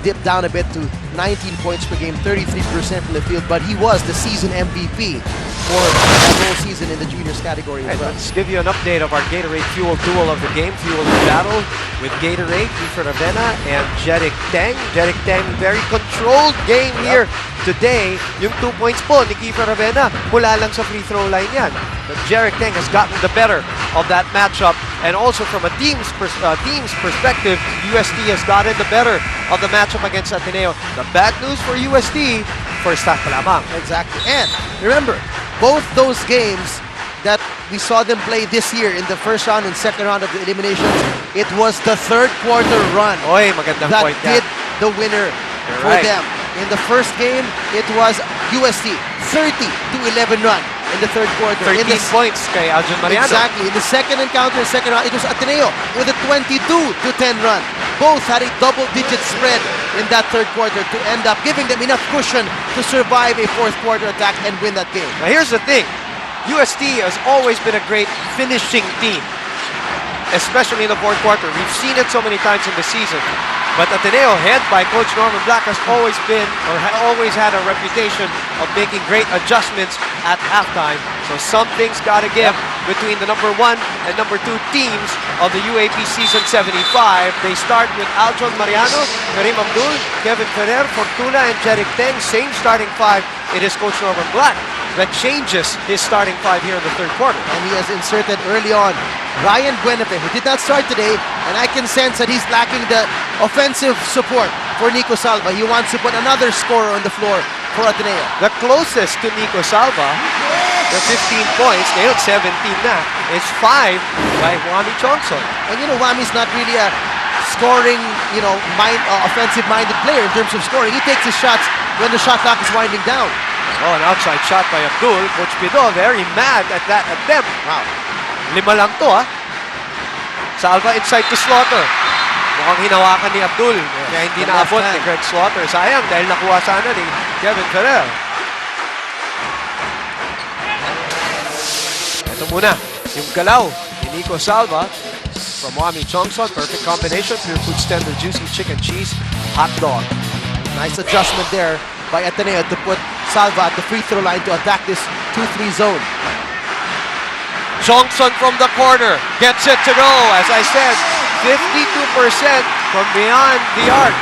[SPEAKER 3] dipped down a bit to 19 points per game, 33% from the field, but he was the season MVP for that whole season in the juniors category as well.
[SPEAKER 2] Let's give you an update of our Gatorade Fuel duel of the game. Fuel the battle with Gatorade, Kiefer Ravenna, and Jeric Teng. Jeric Teng, very controlled game here today. Yung 2 points po ni Kiefer Ravenna, mula lang sa free throw line yan. But Jeric Teng has gotten the better of that matchup, and also from a team's perspective, UST has gotten the better of the matchup against Ateneo. The bad news for UST, first half pa lamang.
[SPEAKER 3] Exactly. And remember, both those games that we saw them play this year in the first round and second round of the eliminations, it was the third quarter run
[SPEAKER 2] Oy, magandang
[SPEAKER 3] that
[SPEAKER 2] point
[SPEAKER 3] did
[SPEAKER 2] yan.
[SPEAKER 3] the winner
[SPEAKER 2] You're
[SPEAKER 3] for
[SPEAKER 2] right.
[SPEAKER 3] them. In the first game, it was UST 30-11 run in the third quarter.
[SPEAKER 2] 13
[SPEAKER 3] In the
[SPEAKER 2] points kay Aljon Mariano.
[SPEAKER 3] Exactly. In the second encounter, second round, it was Ateneo with a 22-10 run. Both had a double-digit spread in that third quarter to end up giving them enough cushion to survive a fourth quarter attack and win that game.
[SPEAKER 2] Now here's the thing. UST has always been a great finishing team, especially in the fourth quarter. We've seen it so many times in the season. But Ateneo, head by Coach Norman Black, has always been, or always had a reputation of making great adjustments at halftime. So something's got to give between the number 1 and number 2 teams of the UAP Season 75. They start with Aljon Mariano, Karim Abdul, Kevin Ferrer, Fortuna, and Jeric Teng. Same starting 5. It is Coach Norman Black that changes his starting 5 here in the third quarter.
[SPEAKER 3] And he has inserted early on Ryan Buenafe, who did not start today, and I can sense that he's lacking the offensive support for Nico Salva. He wants to put another scorer on the floor for Ateneo.
[SPEAKER 2] The closest to Nico Salva, the 15 points, ngayon 17 na, is 5 by Wami Chongson.
[SPEAKER 3] And Wami's not really a scoring, offensive-minded player in terms of scoring. He takes his shots when the shot clock is winding down.
[SPEAKER 2] Oh, an outside shot by Abdul. Coach Pido very mad at that attempt.
[SPEAKER 3] Wow.
[SPEAKER 2] 5 lang to, ha? Salva inside to Slaughter. Mukhang hinawakan ni Abdul. Kaya hindi
[SPEAKER 3] the
[SPEAKER 2] naabot
[SPEAKER 3] left
[SPEAKER 2] ni
[SPEAKER 3] hand.
[SPEAKER 2] Greg Slaughter. Sayang dahil nakuha sana ni Kevin Ferrer. Ito muna, yung galaw ni Nico Salva from Wami Chongson. Perfect combination. Pure Food Standard Juicy Chicken Cheese Hot Dog.
[SPEAKER 3] Nice adjustment there by Ateneo to put Salva at the free throw line to attack this 2-3 zone.
[SPEAKER 2] Chongson from the corner gets it to go. As I said, 52% from beyond the arc.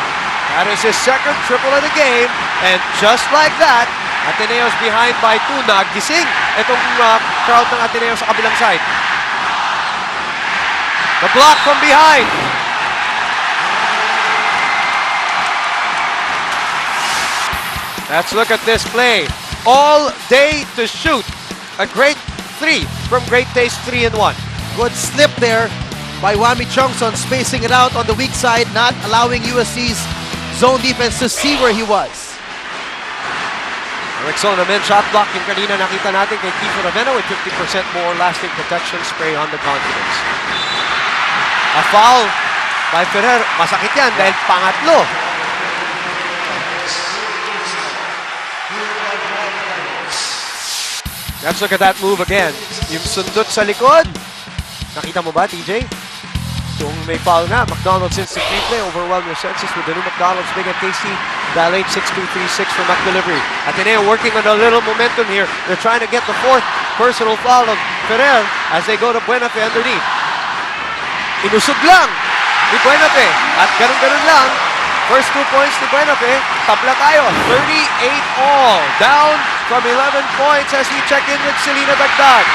[SPEAKER 2] That is his second triple of the game. And just like that, Ateneo's behind by 2. Nagising itong crowd ng Ateneo sa kabilang side. The block from behind. Let's look at this play. All day to shoot. A great 3 from Great Taste 3 and 1.
[SPEAKER 3] Good slip there by Wami Chongson, spacing it out on the weak side, not allowing USC's zone defense to see where he was.
[SPEAKER 2] Erickson naman, shot block yung kanina nakita natin kay Kiefer Ravenna with 50% more lasting protection spray on the confidence. A foul by Ferrer. Masakit yan dahil pangatlo. Let's look at that move again. Yung sundot sa likod. Nakita mo ba, TJ? Kung may foul nga, McDonald's instant replay. Overwhelm your senses with the new McDonald's Big and Tasty Dial 86236 for McDelivery. Ateneo working on a little momentum here. They're trying to get the 4th personal foul of Ferrer as they go to Buenafe underneath. Inusog lang ni Buenafe. At ganun-ganun lang. First 2 points ni Buenafe. Tabla tayo. 38 all. Down from 11 points as we check in with Selena Dagdag.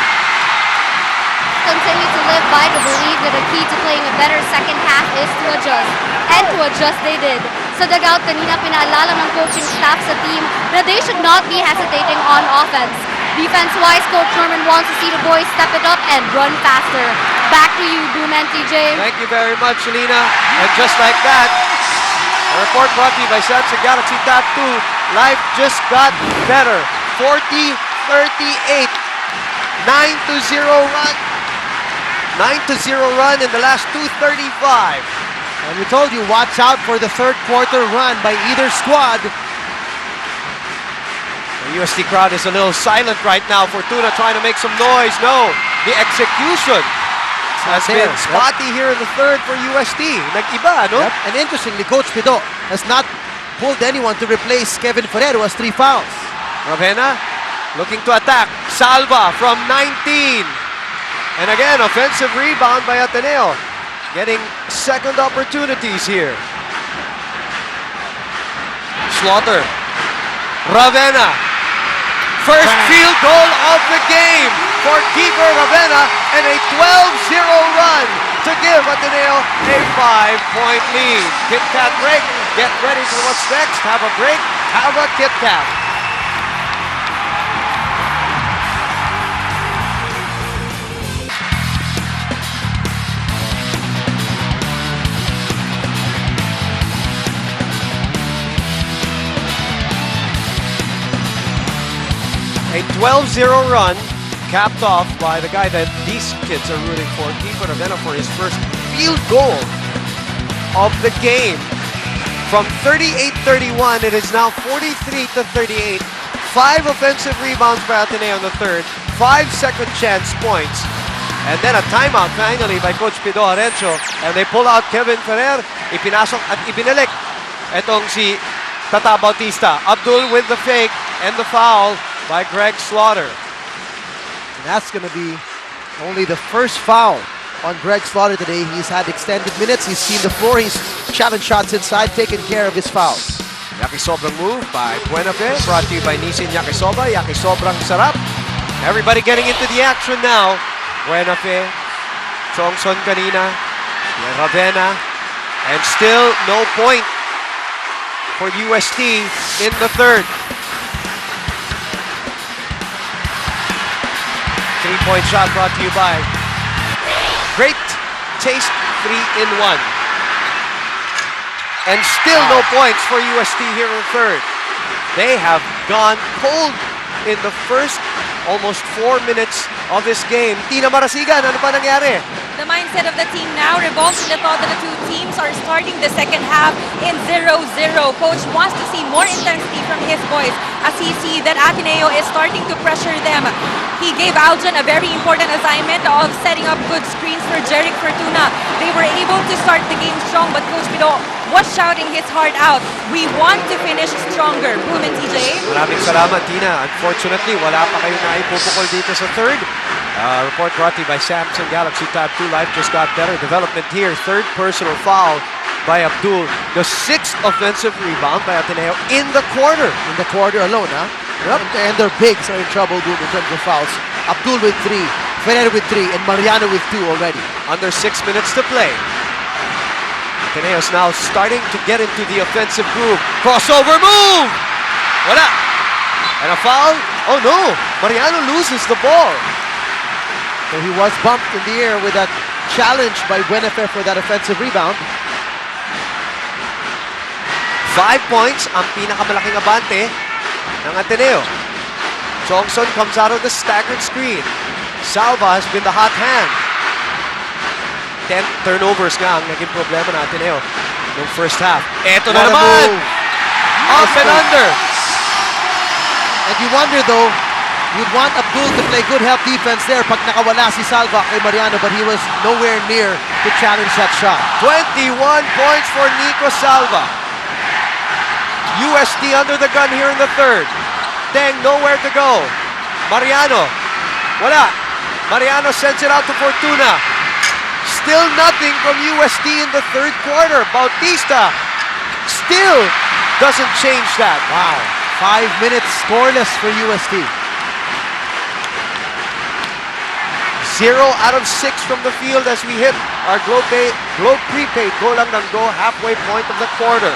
[SPEAKER 5] Continue to live by the belief that the key to playing a better second half is to adjust. And to adjust they did. Sa dugout kanina, pinaalala ng coaching staff sa team na they should not be hesitating on offense. Defense-wise, Coach Norman wants to see the boys step it up and run faster. Back to you, Boom and TJ.
[SPEAKER 2] Thank you very much, Selena. And just like that, a report brought to you by Samsung Galaxy Tab 2. Life just got better. 40-38. 9-0 run. 9-0 run in the last 2:35.
[SPEAKER 3] And we told you, watch out for the third quarter run by either squad.
[SPEAKER 2] The UST crowd is a little silent right now. Fortuna trying to make some noise. No, the execution has been spotty here in the third for UST. Nag-iba, no?
[SPEAKER 3] Yep. And interestingly, Coach Pido has not pulled anyone to replace Kevin Ferrer, who has 3 fouls.
[SPEAKER 2] Ravena looking to attack. Salva from 19. And again, offensive rebound by Ateneo. Getting second opportunities here. Slaughter. Ravena. First field goal of the game for keeper Ravena and a 12-0 run to give Ateneo a 5-point lead. Kit Kat break. Get ready for what's next. Have a break. Have a Kit Kat. A 12-0 run, capped off by the guy that these kids are rooting for, Keeper Ravena, for his first field goal of the game. From 38-31, it is now 43-38. 5 offensive rebounds by Ateneo in the third, 5 second chance points, and then a timeout finally by Coach Pido Arencio, and they pull out Kevin Ferrer, ipinasok at ibinalik. Etong si Tata Bautista. Abdul with the fake and the foul by Greg Slaughter.
[SPEAKER 3] And that's going to be only the first foul on Greg Slaughter today. He's had extended minutes. He's seen the floor. He's challenged shots inside, taken care of his fouls.
[SPEAKER 2] Yakisobrang move by Buenafe. Brought to you by Nissin Yakisoba. Yakisobrang sarap. Everybody getting into the action now. Buenafe, Chongson kanina, Ravena, and still no point for UST in the third. 3-point shot brought to you by Great Taste 3-in-1. And still no points for UST here in the third. They have gone cold in the first almost 4 minutes of this game. Tina Marasigan, ano pa nangyari?
[SPEAKER 4] The mindset of the team now revolves in the thought that the two teams are starting the second half in 0-0. Coach wants to see more intensity from his boys as he sees that Ateneo is starting to pressure them. He gave Aljan a very important assignment of setting up good screens for Jeric Fortuna. They were able to start the game strong, but Coach Pido was shouting his heart out. We want to finish stronger. Boom and TJ.
[SPEAKER 2] Maraming salamat, Tina. Unfortunately, wala pa kayo naipupukol dito sa third. Report brought to you by Samsung Galaxy Tab 2. Life just got better. Development here. Third personal foul by Abdul. The 6th offensive rebound by Ateneo in the quarter.
[SPEAKER 3] In the quarter alone, huh? Yep. And their bigs are in trouble, Boom, in terms of fouls. Abdul with 3, Ferrer with 3, and Mariano with 2 already.
[SPEAKER 2] Under 6 minutes to play. Ateneo's now starting to get into the offensive groove. Crossover move! Wala! And a foul? Oh no! Mariano loses the ball.
[SPEAKER 3] So he was bumped in the air with that challenge by Buenafe for that offensive rebound.
[SPEAKER 2] 5 points ang pinakamalaking abante ng Ateneo. Chongson comes out of the staggered screen. Salva has been the hot hand. 10 turnovers nga ang naging problema ng Ateneo noong first half. Eto na naman! Up and under!
[SPEAKER 3] And you wonder though, you'd want Abdul to play good help defense there pag nakawala si Salva kay Mariano, but he was nowhere near to challenge that shot.
[SPEAKER 2] 21 points for Nico Salva. UST under the gun here in the third. Deng nowhere to go. Mariano, wala. Mariano sends it out to Fortuna. Still nothing from UST in the third quarter. Bautista still doesn't change that.
[SPEAKER 3] Wow. 5 minutes scoreless for UST.
[SPEAKER 2] 0 out of 6 from the field as we hit our Globe prepaid go lang ng go halfway point of the quarter.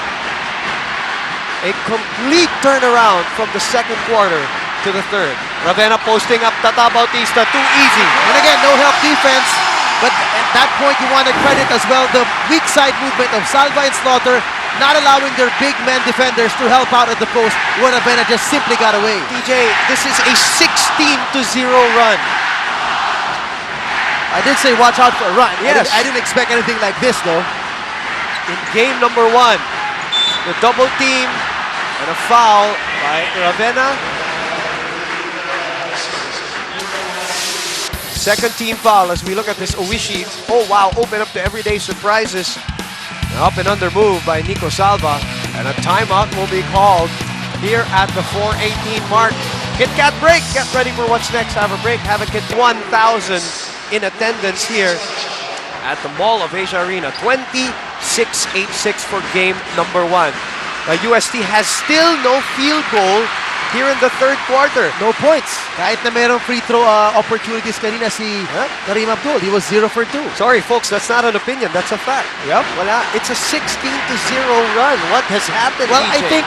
[SPEAKER 2] A complete turnaround from the second quarter to the third. Ravenna posting up Tata Bautista, too easy.
[SPEAKER 3] And again, no help defense. But at that point, you want to credit as well the weak side movement of Salva and Slaughter, not allowing their big men defenders to help out at the post when Ravenna just simply got away.
[SPEAKER 2] DJ, this is a 16-0 run.
[SPEAKER 3] I did say watch out for a run.
[SPEAKER 2] Yes.
[SPEAKER 3] I didn't expect anything like this, though.
[SPEAKER 2] In game number 1, the double team and a foul by Ravenna. Second team foul as we look at this Owishi. Oh wow, open up to everyday surprises. An up and under move by Nico Salva. And a timeout will be called here at the 4:18 mark. Kit Kat break. Get ready for what's next. Have a break. Have a Kit 1,000 in attendance here at the Mall of Asia Arena. 26-86 for game number 1. UST has still no field goal here in the third quarter.
[SPEAKER 3] No points. Kahit na merong free throw opportunities kanina si Karim Abdul. He was 0 for 2.
[SPEAKER 2] Sorry folks, that's not an opinion. That's a fact.
[SPEAKER 3] Yep.
[SPEAKER 2] Wala. It's a 16-0 run. What has happened,
[SPEAKER 3] Well,
[SPEAKER 2] DJ?
[SPEAKER 3] I think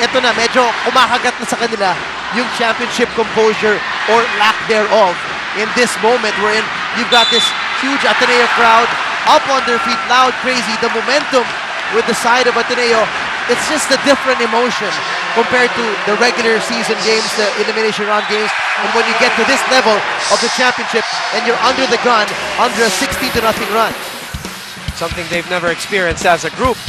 [SPEAKER 3] eto na, medyo kumakagat na sa kanila yung championship composure or lack thereof in this moment wherein you've got this huge Ateneo crowd up on their feet, loud, crazy. The momentum with the side of Ateneo, it's just a different emotion compared to the regular season games, the elimination round games. And when you get to this level of the championship and you're under the gun, under a 16-0 run.
[SPEAKER 2] Something they've never experienced as a group.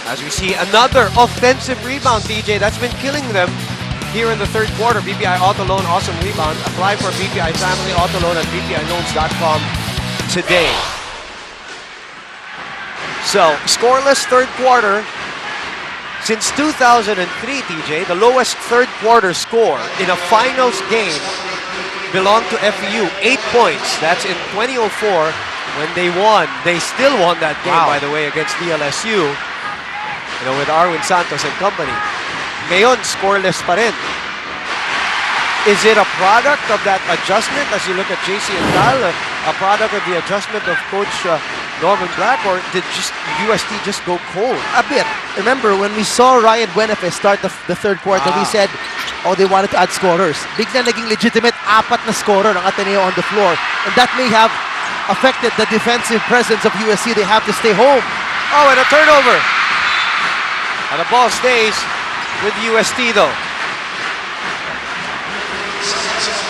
[SPEAKER 2] As we see another offensive rebound, DJ, that's been killing them here in the third quarter. BPI Auto Loan, awesome rebound. Apply for BPI Family Auto Loan at bpiloans.com today. So, scoreless third quarter. Since 2003, TJ, the lowest third quarter score in a finals game belonged to FEU. 8 points. That's in 2004 when they won. They still won that game, by the way, against DLSU. You know, with Arwin Santos and company. Ngayon, scoreless pa rin. Is it a product of that adjustment as you look at JC and Tal? A product of the adjustment of Coach Norman Black, or did UST just go cold?
[SPEAKER 3] A bit. Remember, when we saw Ryan Buenafe start the third quarter, we said, oh, they wanted to add scorers. Bigla naging legitimate 4 na scorer ng Ateneo on the floor. And that may have affected the defensive presence of USC. They have to stay home.
[SPEAKER 2] Oh, and a turnover. And the ball stays with UST though.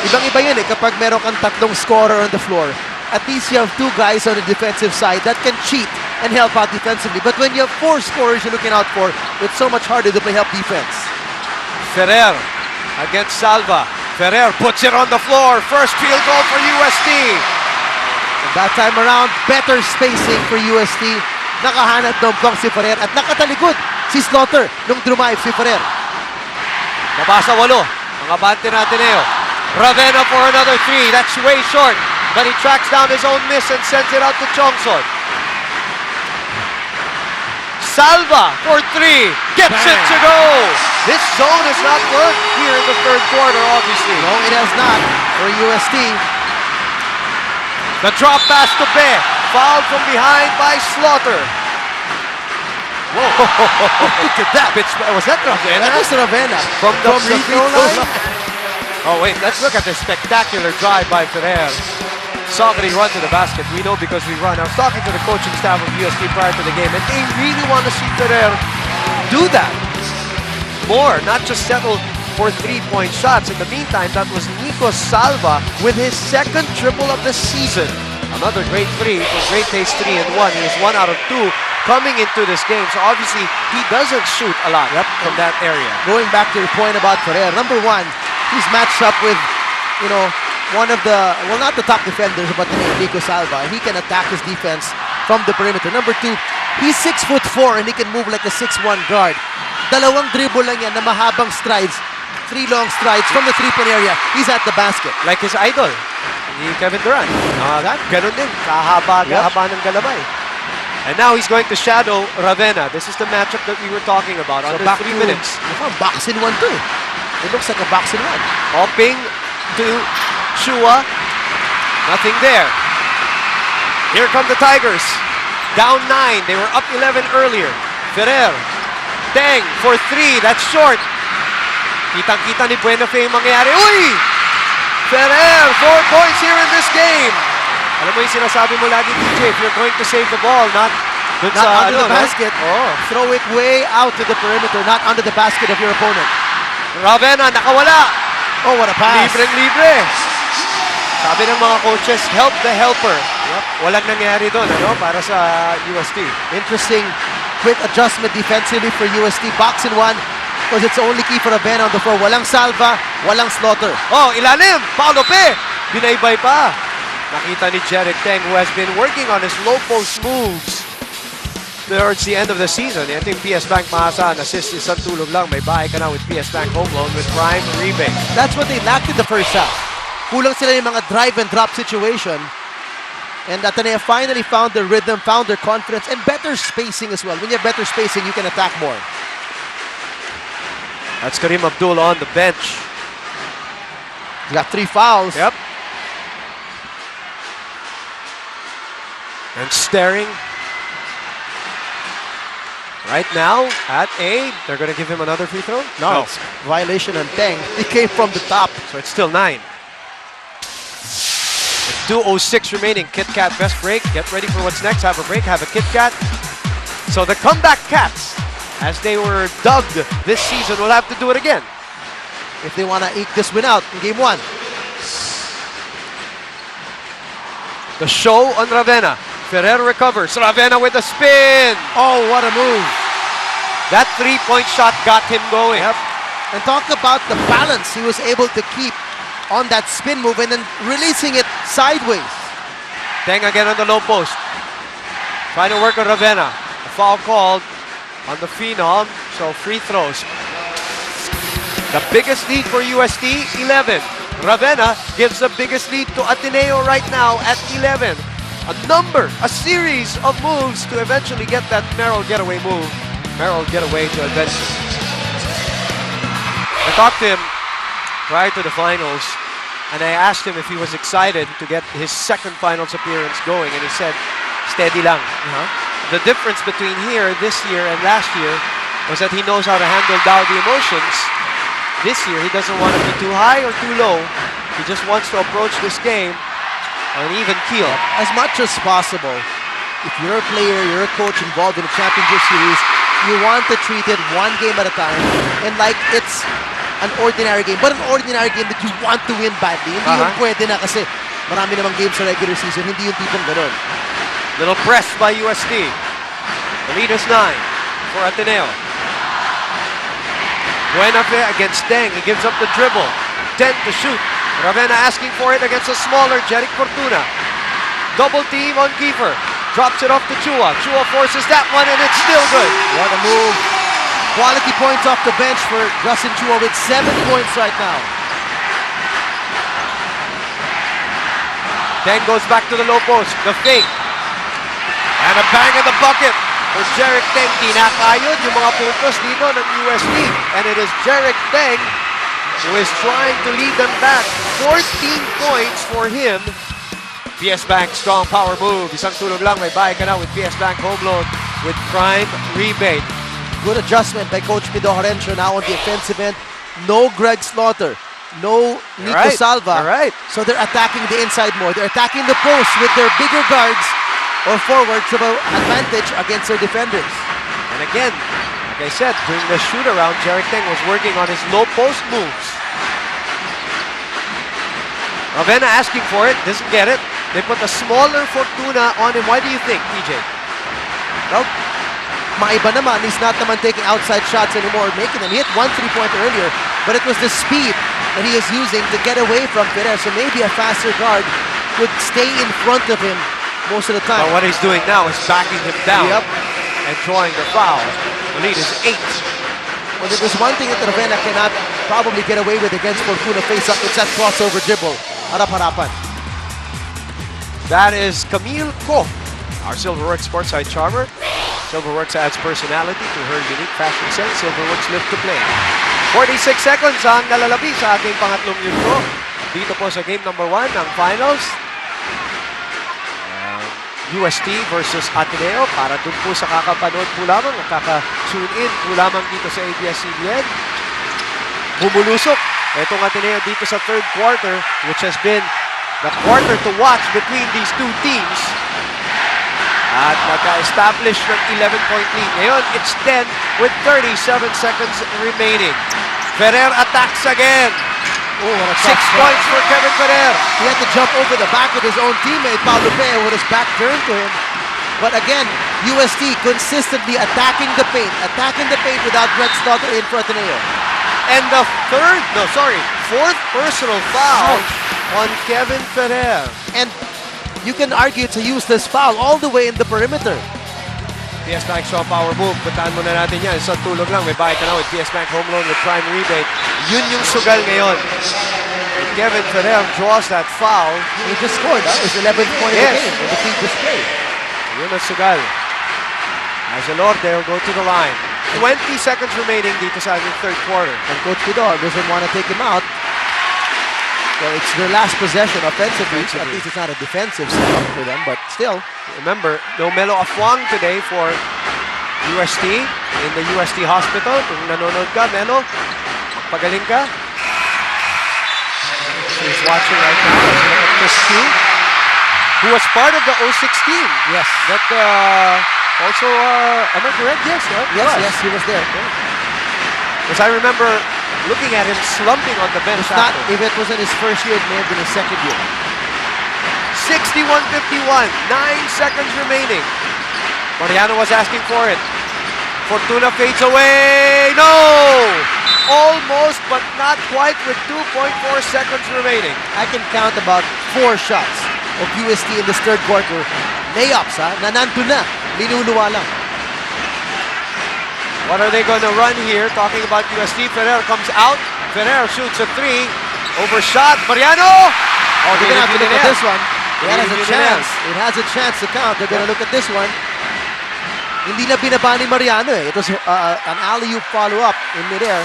[SPEAKER 3] Ibang-iba yun kapag meron kang 3 scorer on the floor. At least you have 2 guys on the defensive side that can cheat and help out defensively. But when you have 4 scorers you're looking out for, it's so much harder to play help defense.
[SPEAKER 2] Ferrer against Salva. Ferrer puts it on the floor. First field goal for UST.
[SPEAKER 3] And that time around, better spacing for UST. Nakahanap ng block si Ferrer at nakatalikod si Slaughter nung drive si Ferrer.
[SPEAKER 2] Nabasa 8. Ang abante na Ateneo. Ravenna for another 3. That's way short. But he tracks down his own miss and sends it out to Chongson. Salva for 3. Gets it to go. This zone has not worked here in the third quarter, obviously.
[SPEAKER 3] No, it has not for UST.
[SPEAKER 2] The drop pass to Be. Fouled from behind by Slaughter. Whoa. Look at that. Was that Ravenna?
[SPEAKER 3] That was Ravenna.
[SPEAKER 2] From the free throw line?
[SPEAKER 3] line.
[SPEAKER 2] Oh wait, let's look at this spectacular drive by Ferrer. Somebody run to the basket. We know because we run. I was talking to the coaching staff of UST prior to the game, and they really want to see Ferrer do that more, not just settle for 3-point shots. In the meantime, that was Nico Salva with his second triple of the season. Another great 3 for Great Taste 3 and 1. He was 1 out of 2 coming into this game. So obviously, he doesn't shoot a lot from that area.
[SPEAKER 3] Going back to your point about Ferrer, number 1, he's matched up with, you know, one of the, well, not the top defenders, but Nico Salva. And he can attack his defense from the perimeter. Number 2, he's 6'4" and he can move like a 6'1" guard. 2 dribble lang yan na mahabang strides. 3 long strides from the 3-point area. He's at the basket.
[SPEAKER 2] Like his idol. ni Kevin Durant. Ganun din. Kahaba ng galabay. And now he's going to shadow Ravenna. This is the matchup that we were talking about. Under 3 minutes.
[SPEAKER 3] Box in one too. It looks like a box in one.
[SPEAKER 2] Hopping to Chua. Nothing there. Here come the Tigers. Down 9. They were up 11 earlier. Ferrer. Teng for 3. That's short. Kitang-kita ni Buenafe yung mangyayari. Uy! Ferrer, 4 points here in this game. Alam mo yung sinasabi mo lagi, DJ, if you're going to save the ball, not
[SPEAKER 3] under the basket. Throw it way out to the perimeter, not under the basket of your opponent.
[SPEAKER 2] Ravenna, nakawala.
[SPEAKER 3] Oh, what a pass.
[SPEAKER 2] Libreng-libre. Sabi ng mga coaches, help the helper. Walang nangyari doon, para sa UST.
[SPEAKER 3] Interesting, quick adjustment defensively for UST. Box in one, because it's the only key for Ravenna on the floor. Walang salva, walang slaughter.
[SPEAKER 2] Oh, ilalim. Paulo Pe. Binaybay pa. Nakita ni Jerick Teng, who has been working on his low post moves towards the end of the season. Ito yung PS Bank maasahan. Assist isang tulog lang. May bahay ka na with PS Bank home loan with prime rebate.
[SPEAKER 3] That's what they lacked in the first half. Kulang sila yung mga drive and drop situation. And Ateneo finally found their rhythm, found their confidence, and better spacing as well. When you have better spacing, you can attack more.
[SPEAKER 2] That's Kareem Abdul on the bench.
[SPEAKER 3] He's got 3 fouls.
[SPEAKER 2] Yep. And staring. Right now, at A, they're going to give him another free throw?
[SPEAKER 3] No, it's violation on Teng. He came from the top.
[SPEAKER 2] So it's still 9. With 2:06 remaining. Kit Kat best break. Get ready for what's next. Have a break. Have a Kit Kat. So the comeback Cats, as they were dubbed this season, will have to do it again.
[SPEAKER 3] If they want to eke this win out in game 1.
[SPEAKER 2] The show on Ravenna. Ferrer recovers. Ravenna with a spin.
[SPEAKER 3] Oh, what a move.
[SPEAKER 2] That 3-point shot got him going.
[SPEAKER 3] Yep. And talk about the balance he was able to keep on that spin move and then releasing it sideways.
[SPEAKER 2] Teng again on the low post. Trying to work on Ravenna. A foul called on the Phenom. So free throws. The biggest lead for UST, 11. Ravenna gives the biggest lead to Ateneo right now at 11. A series of moves to eventually get that Merrill getaway move. Merrill getaway to advance. I talked to him prior to the finals, and I asked him if he was excited to get his second finals appearance going, and he said, steady lang. The difference between this year and last year was that he knows how to handle down the emotions. This year, he doesn't want to be too high or too low. He just wants to approach this game on an even keel.
[SPEAKER 3] As much as possible, if you're a player, you're a coach involved in a championship series, you want to treat it one game at a time and like it's an ordinary game, but an ordinary game that you want to win badly. Hindi yung pwede na kasi marami namang games sa regular season, hindi yung tipong ganun.
[SPEAKER 2] Little press by UST. The lead is 9 for Ateneo. Buenafe against Teng. He gives up the dribble. 10 to shoot. Ravenna asking for it against a smaller Jerick Fortuna. Double team on Kiefer. Drops it off to Chua. Chua forces that one and it's still good.
[SPEAKER 3] What a move. Quality points off the bench for Justin Chua with 7 points right now.
[SPEAKER 2] Teng goes back to the low post. The fake. And a bang in the bucket for Jerick Teng. Kinakayod yung mga puntos dito ng UST. And it is Jerick Teng who is trying to lead them back. 14 points for him. PS Bank strong power move. Isang tulog lang. May bahay ka na with PS Bank home loan with prime rebate.
[SPEAKER 3] Good adjustment by Coach Pido Horencio now on the offensive end. No Greg Slaughter. No Nico Salva. So they're attacking the inside more. They're attacking the post with their bigger guards or forwards to have advantage against their defenders.
[SPEAKER 2] And again, like I said, during the shoot around, Jerick Teng was working on his low post moves. Ravenna asking for it, doesn't get it. They put a smaller Fortuna on him. Why do you think, TJ?
[SPEAKER 3] Well, maiba naman. He's not naman taking outside shots anymore, making them. He hit 1 3-pointer earlier, but it was the speed that he is using to get away from Perez. So maybe a faster guard would stay in front of him most of the time.
[SPEAKER 2] But what he's doing now is backing him down and drawing the foul. The lead is 8.
[SPEAKER 3] Well, if there's one thing that Ravenna cannot probably get away with against Fortuna face-up, it's that crossover dribble. Harap-harapan.
[SPEAKER 2] That is Camille Ko, our Silverworks Sportside Charmer. Silverworks adds personality to her unique fashion sense. Silverworks live to play. 46 seconds ang nalalabi sa ating pangatlong yugto. Dito po sa game number 1 ng finals. UST versus Ateneo para dun po sa kakapanood po lamang, nakaka-tune in po lamang dito sa ABS-CBN. Bumulusok itong Ateneo dito sa third quarter, which has been the quarter to watch between these two teams. At nagka-establish ng 11-point lead. Ngayon, it's 10 with 37 seconds remaining. Ferrer attacks again.
[SPEAKER 3] Oh, what a
[SPEAKER 2] 6 points for Kevin Ferrer.
[SPEAKER 3] He had to jump over the back of his own teammate, Paulo Pea, with his back turned to him. But again, UST consistently attacking the paint without Brett Slaughter in for Ateneo.
[SPEAKER 2] And the fourth personal foul on Kevin Ferrer.
[SPEAKER 3] And you can argue it's a useless foul all the way in the perimeter.
[SPEAKER 2] PS Bank saw power move. Puntaan muna natin yan. Sa tulog lang. May bayad ka na with PS Bank home loan with prime rebate. Yun yung sugal ngayon. And Kevin Ferrer draws that foul.
[SPEAKER 3] He just scored, huh? His 11th point of the game in the feed display.
[SPEAKER 2] Yun ang sugal. As a Lord, they'll go to the line. 20 seconds remaining dito sa ating third quarter.
[SPEAKER 3] And Coach Pidor doesn't want to take him out. So it's their last possession offensively. At least it's not a defensive setup for them, but still.
[SPEAKER 2] Remember, no Melo Afuang today for UST in the UST hospital. Kung nanonood ka, Melo, pagaling ka. He's watching right now. Let's look at Chris Q, who was part of the 06 team.
[SPEAKER 3] Yes.
[SPEAKER 2] That also, am I correct? Yes, right?
[SPEAKER 3] Yes, he was there.
[SPEAKER 2] Because I remember looking at him slumping on the bench
[SPEAKER 3] Not
[SPEAKER 2] after.
[SPEAKER 3] if it wasn't his first year, it may have been his second year.
[SPEAKER 2] 61-51, 9 seconds remaining. Mariano was asking for it. Fortuna fades away. No! Almost, but not quite with 2.4 seconds remaining.
[SPEAKER 3] I can count about 4 shots of UST in this third quarter. Layups, ha? Nananto na. Linuluwa lang.
[SPEAKER 2] What are they going to run here? Talking about UST. Ferrer comes out. Ferrer shoots a 3. Overshot. Mariano! Oh,
[SPEAKER 3] They're going to have to look at this one. It has a
[SPEAKER 2] Yun
[SPEAKER 3] chance. It has a chance to count. They're going to look at this one. Hindi na binaba ni Mariano eh. It was an alley-oop follow-up in midair.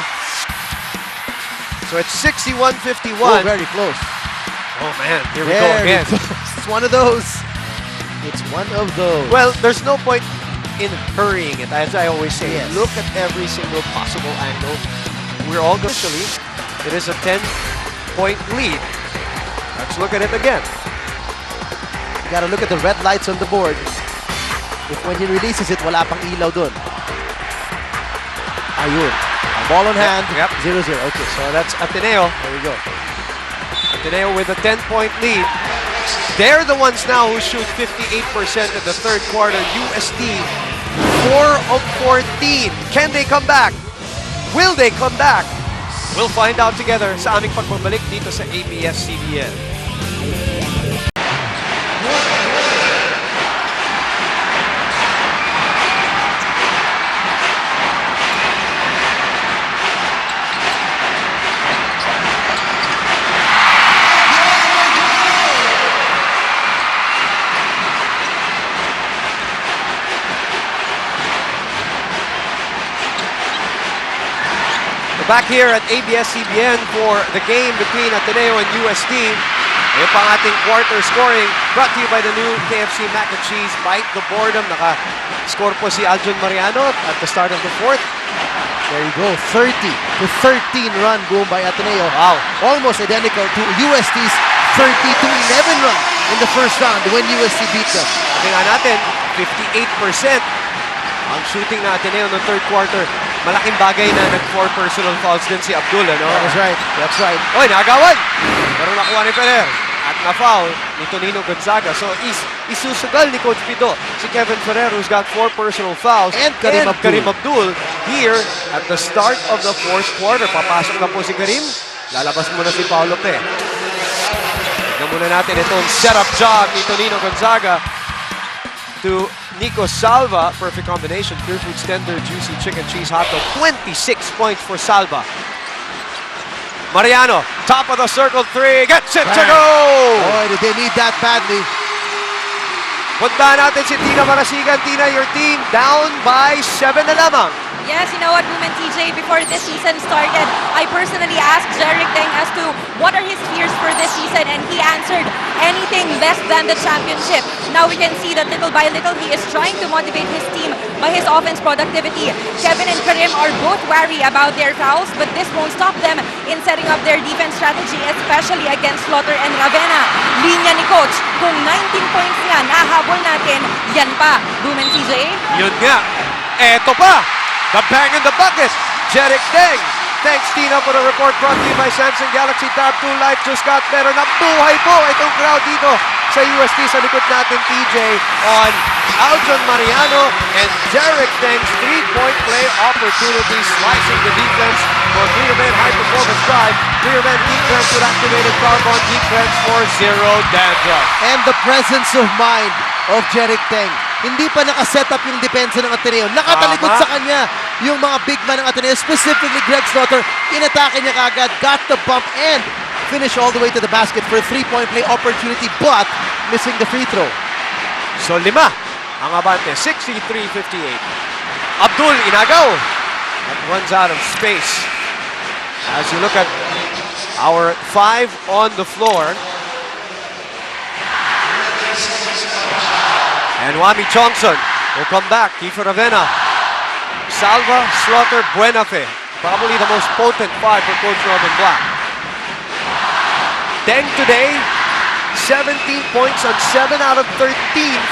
[SPEAKER 2] So it's 61-51.
[SPEAKER 3] Oh, very close.
[SPEAKER 2] Oh, man. Here we go again.
[SPEAKER 3] It's one of those. It's one of those.
[SPEAKER 2] Well, there's no point in hurrying it. As I always say,
[SPEAKER 3] Yes.
[SPEAKER 2] look at every single possible angle. We're all going to lead. It is a 10-point lead. Let's look at it again.
[SPEAKER 3] You gotta look at the red lights on the board. If when he releases it, wala pang ilaw dun. Ayun. A ball on hand.
[SPEAKER 2] Yep.
[SPEAKER 3] 0-0. Okay.
[SPEAKER 2] So that's Ateneo.
[SPEAKER 3] There we go.
[SPEAKER 2] Ateneo with a 10-point lead. They're the ones now who shoot 58% in the third quarter. UST, 4 of 14. Can they come back? Will they come back? We'll find out together sa aming pagbabalik dito sa ABS-CBN. Back here at ABS-CBN for the game between Ateneo and UST. Ayun pang ating quarter scoring brought to you by the new KFC Mac and Cheese. Bite the boredom. Naka-score po si Aljon Mariano at the start of the fourth.
[SPEAKER 3] There you go. 30-13 run going by Ateneo.
[SPEAKER 2] Wow.
[SPEAKER 3] Almost identical to UST's 30-11 run in the first round when UST beat them.
[SPEAKER 2] Sabi nga natin, 58% ang shooting na Ateneo ng third quarter. Malaking bagay na nag-4 personal fouls din si Abdul, ano?
[SPEAKER 3] That's right. That's right.
[SPEAKER 2] Oy, nagawan! Pero nakuha ni Ferrer. At na-foul ni Tonino Gonzaga. So, isusugal ni Coach Pido si Kevin Ferrer, who's got 4 personal fouls.
[SPEAKER 3] And Karim
[SPEAKER 2] Abdul here at the start of the fourth quarter. Papasok na po si Karim. Lalabas muna si Paulo Pe. Tignan muna natin itong setup job ni Tonino Gonzaga to Nico Salva. Perfect combination. Pure Foods Tender, Juicy Chicken Cheese Hot Dog. 26 points for Salva. Mariano, top of the circle 3, gets it to go!
[SPEAKER 3] Boy, did they need that badly.
[SPEAKER 2] Puntahan natin si Tina Marasigan. Tina, your team down by 7 na lamang.
[SPEAKER 4] Yes, you know what, Women TJ, before this season started, I personally asked Jeric Deng as to what are his fears for this season, and he answered anything less than the championship. Now we can see that little by little he is trying to motivate his team by his offense productivity. Kevin and Karim are both wary about their fouls, but this won't stop them in setting up their defense strategy, especially against Slaughter and Ravenna. Linya ni Coach, kung 19 points niya, nahabol natin, yan pa, Women TJ.
[SPEAKER 2] Yun nga. Eto pa. The bang in the bucket. Jeric Deng. Thanks, Tina, for the report brought to you by Samsung Galaxy Tab 2 Life. Just got better. Nabuhay po itong crowd dito sa UST. Sa likod natin, TJ, on Aljon Mariano and Jeric Deng's three-point play opportunity, slicing the defense for three-man high-performance drive. Three-man defense with activated foul-on defense for zero dandruff.
[SPEAKER 3] And the presence of mind of Jeric Deng. Hindi pa nakaset up yung depensa ng Ateneo. Nakatalikod sa kanya yung mga big man ng Ateneo, specifically Greg Slaughter. Inatake niya kagad, got the bump, and finish all the way to the basket for a three-point play opportunity, but missing the free throw.
[SPEAKER 2] So 5 ang abante, 63-58. Abdul inagaw. That runs out of space. As you look at our 5 on the floor. And Wami Johnson will come back. Kiefer Ravenna, Salva, Slaughter, Buenafe. Probably the most potent 5 for Coach Norman Black. Deng today, 17 points on 7 out of 13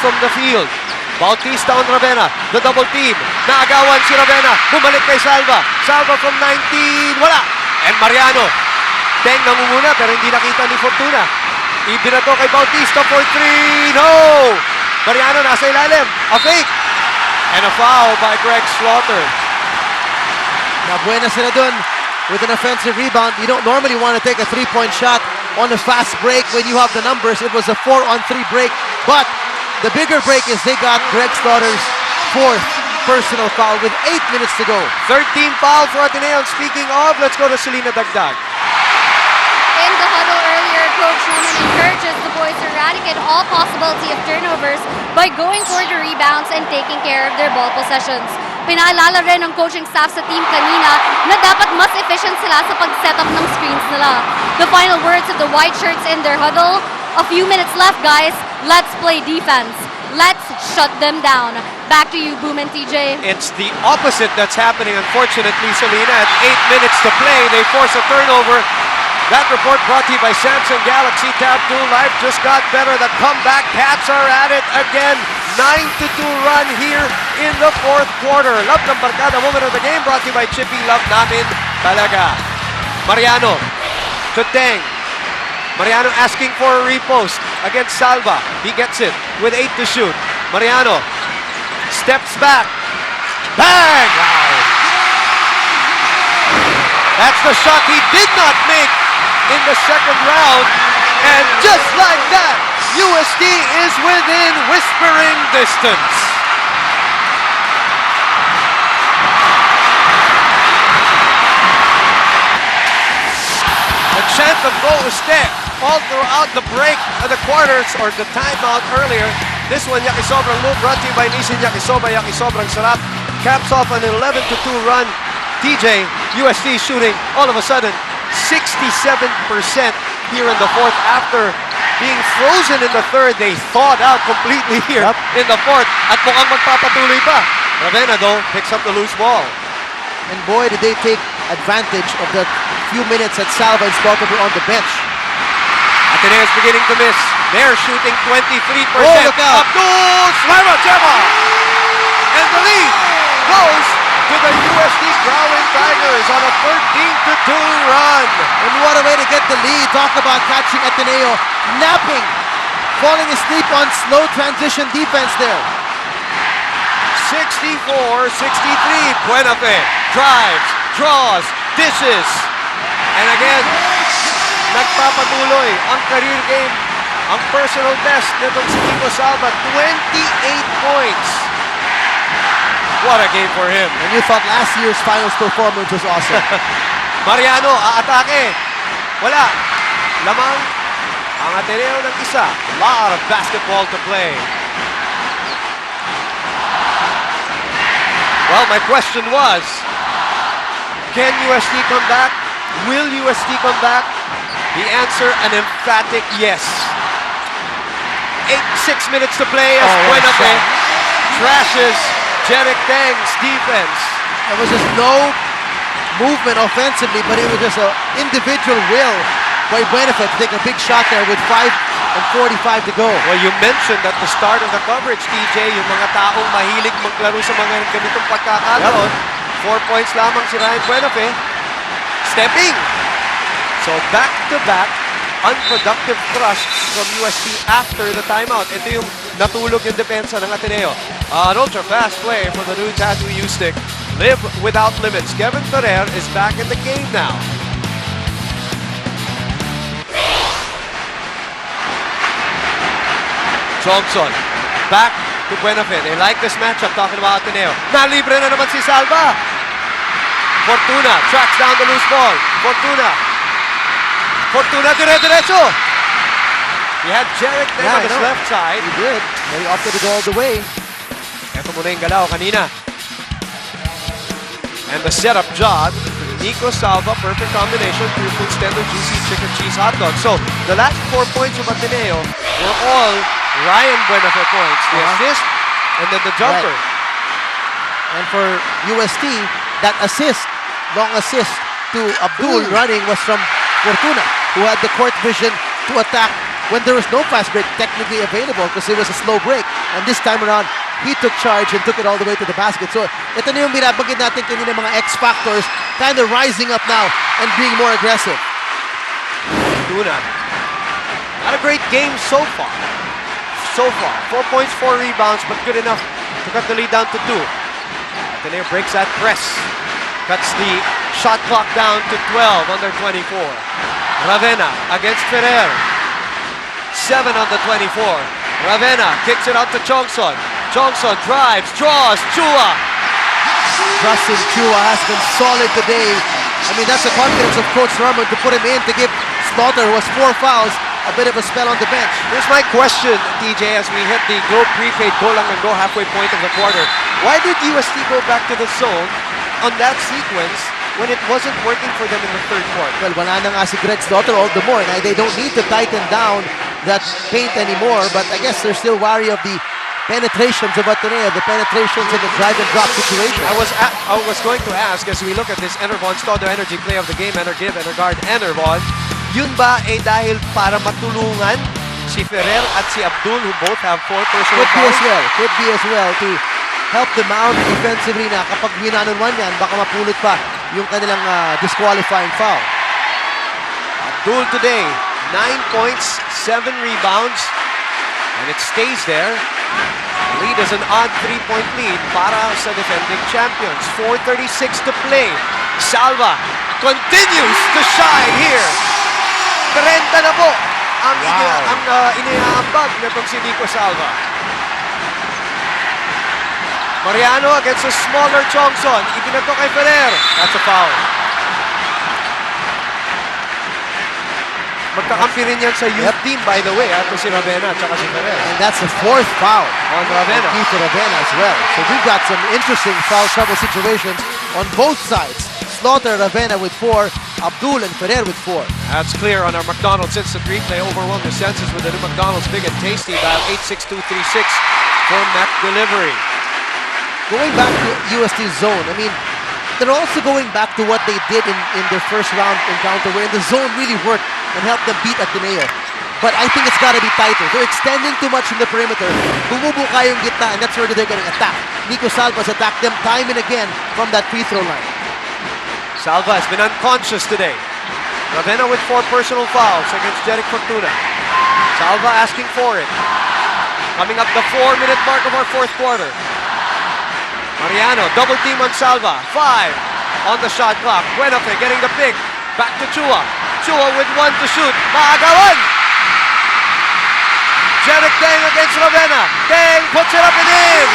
[SPEAKER 2] from the field. Bautista on Ravenna, the double team. Naagawan si Ravenna, bumalik kay Salva. Salva from 19, wala. And Mariano. Deng namumuna pero hindi nakita ni Fortuna. Ibinato kay Bautista for 3, no! Mariano nasa ilalim, a fake, and a foul by Greg Slaughter.
[SPEAKER 3] Nabuena sila dun with an offensive rebound. You don't normally want to take a three-point shot on a fast break when you have the numbers. It was a 4-on-3 break, but the bigger break is they got Greg Slaughter's 4th personal foul with 8 minutes to go.
[SPEAKER 2] 13 foul for Ateneo. Speaking of, let's go to Selena Dagdag.
[SPEAKER 5] In the huddle earlier, Coach Norman encourages the boys to eradicate all possibility of turnovers by going for the rebounds and taking care of their ball possessions. Pinaalala rin ng coaching staff sa team kanina na dapat mas efficient sila sa pag-set up ng screens nila. The final words of the white shirts in their huddle, a few minutes left, guys. Let's play defense. Let's shut them down. Back to you, Boom and TJ.
[SPEAKER 2] It's the opposite that's happening, unfortunately, Selena. At 8 minutes to play, they force a turnover. That report brought to you by Samsung Galaxy Tab 2 Life. Just got better. The comeback Cats are at it again. 9-2 run here in the 4th quarter. Love ng barkada moment of the game brought to you by Chippy. Love namin talaga. Mariano to Deng. Mariano asking for a repost against Salva. He gets it with 8 to shoot. Mariano steps back. Bang! Wow. That's the shot he did not make in the second round. And just like that, UST is within whispering distance. A chant of Go UST all throughout the break of the quarters or the timeout earlier. This one, Yakisobrang move brought to you by Nissin Yakisoba. Yakisobrang sarap. Caps off an 11-2 run. TJ, UST shooting all of a sudden 67% here in the 4th after being frozen in the 3rd. They thawed out completely here in the 4th at mukhang magpapatuloy pa. Ravenna though picks up the loose ball.
[SPEAKER 3] And boy, did they take advantage of the few minutes that Salva and Slaughter were on the bench.
[SPEAKER 2] Ateneo is beginning to miss. They're shooting 23%.
[SPEAKER 3] Oh, look out.
[SPEAKER 2] Abdul Slamachema! And the lead goes to the UST Growling Tigers on a 13-2 run.
[SPEAKER 3] And what a way to get the lead. Talk about catching Ateneo napping, falling asleep on slow transition defense there.
[SPEAKER 2] 64-63. Buenafe drives, draws, dishes. And again, nagpapatuloy ang career game, ang personal best nitong si Nico Salva, 28 points. What a game for him.
[SPEAKER 3] And you thought last year's finals performance was awesome.
[SPEAKER 2] Mariano, aatake. Wala. Lamang ang Ateneo ng isa. A lot of basketball to play. Well, my question was, can UST come back? Will UST come back? The answer, an emphatic yes. 6 minutes to play as Buenafe trashes Jeric Tang's defense.
[SPEAKER 3] There was just no movement offensively, but it was just an individual will by Buenafe to take a big shot there with 5:45 to go.
[SPEAKER 2] Well, you mentioned at the start of the coverage, TJ, yung mga taong mahilig maglaro sa mga ganitong pagkakataon. 4 points lamang si Ryan Buenafe. Stepping! So back-to-back unproductive thrusts from UST after the timeout. Ito yung natulog yung depensa ng Ateneo. An ultra-fast play for the new Tattoo U-Stick. Live without limits. Kevin Ferrer is back in the game now. Johnson, back to Buenafe. They like this matchup, talking about Ateneo. Nalibre na naman si Salva. Fortuna tracks down the loose ball. Fortuna dire-diretso. He had Jeric there on his left side.
[SPEAKER 3] He did. But he opted to go all the way.
[SPEAKER 2] Ito muna yung galaw kanina. And the setup job, Nico Salva, perfect combination, pure food stendo, juicy chicken cheese hot dog. So the last 4 points of Ateneo were all Ryan Buenafe points. The assist and then the jumper.
[SPEAKER 3] Right. And for UST, that assist, long assist to Abdul running was from Fortuna, who had the court vision to attack when there was no fast break technically available because it was a slow break. And this time around, he took charge and took it all the way to the basket. So ito na yung binabanggit natin kanina mga X factors kind of rising up now and being more aggressive.
[SPEAKER 2] Fortuna, not a great game so far. 4 points, 4 rebounds, but good enough to cut the lead down to 2. Ateneo breaks that press. Cuts the shot clock down to 12 on their 24. Ravenna against Ferrer. 7 on the 24. Ravenna kicks it out to Chongson. Chongson drives, draws, Chua.
[SPEAKER 3] Justin Chua has been solid today. I mean, that's the confidence of Coach Norman to put him in to give Slaughter, who has 4 fouls, a bit of a spell on the bench.
[SPEAKER 2] Here's my question, TJ, as we hit the Globe prepaid go lang and go halfway point of the quarter. Why did UST go back to the zone on that sequence when it wasn't working for them in the third quarter?
[SPEAKER 3] Well, wala na nga si Greg Slaughter all the more. Now, they don't need to tighten down that paint anymore, but I guess they're still wary of the penetrations of Ateneo, the penetrations of the drive and drop situation.
[SPEAKER 2] I was going to ask, as we look at this Enervon Stodo Energy play of the game, Energive, Energuard, Enervon, yun ba ay dahil para matulungan si Ferrer at si Abdul, who both have 4 personal fouls?
[SPEAKER 3] Could be as well to help them out defensively na kapag one-on-one yan, baka mapulot pa yung kanilang disqualifying foul.
[SPEAKER 2] Abdul today, 9 points, 7 rebounds, and it stays there. The lead is an odd 3-point lead para sa defending champions. 4:36 to play. Salva continues to shine here. 30 na po ang iniaambag nitong si Nico Salva. Mariano against a smaller Chongson. Ibinato kay Ferrer. That's a foul. Magkakampi rin yan sa youth team, by the way, ito si Ravenna at si Ferrer.
[SPEAKER 3] And that's the 4th foul
[SPEAKER 2] On Ravenna.
[SPEAKER 3] Keith Ravenna as well. So we've got some interesting foul trouble situations on both sides. Slaughter, Ravenna with 4, Abdul and Ferrer with 4.
[SPEAKER 2] That's clear on our McDonald's Instant Replay. Overwhelm your senses with the new McDonald's Big and Tasty. Dial 86236 for Mac Delivery.
[SPEAKER 3] Going back to UST zone, I mean, they're also going back to what they did in their first round encounter, where the zone really worked and helped them beat Ateneo. But I think it's got to be tighter. They're extending too much in the perimeter. Bumubuka yung gitna, and that's where they're getting attacked. Nico Salva's attacked them time and again from that free throw line.
[SPEAKER 2] Salva has been unconscious today. Ravenna with 4 personal fouls against Jeric Fortuna. Salva asking for it. Coming up the 4-minute mark of our 4th quarter. Mariano, double team on Salva. 5 on the shot clock. Buenafe getting the pick. Back to Chua. Chua with 1 to shoot. Maagawan! Jeric Tang against Ravenna. Tang puts it up and in!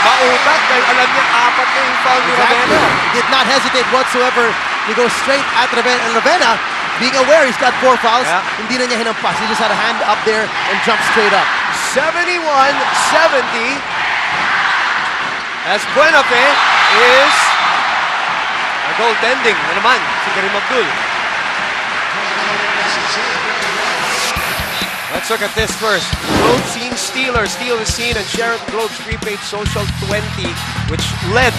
[SPEAKER 2] Maubat dahil alam niya 4 na yung foul ni Ravenna.
[SPEAKER 3] Did not hesitate whatsoever. He goes straight at Ravenna. And Ravenna, being aware he's got 4 fouls, hindi na niya hinampas. He just had a hand up there and jumped straight up.
[SPEAKER 2] 71-70 as Buenafe is our goaltending na naman, si Karim Abdul. Let's look at this first. Globe Scene Stealer, Steal the Scene, and share the Globe's prepaid social 20, which led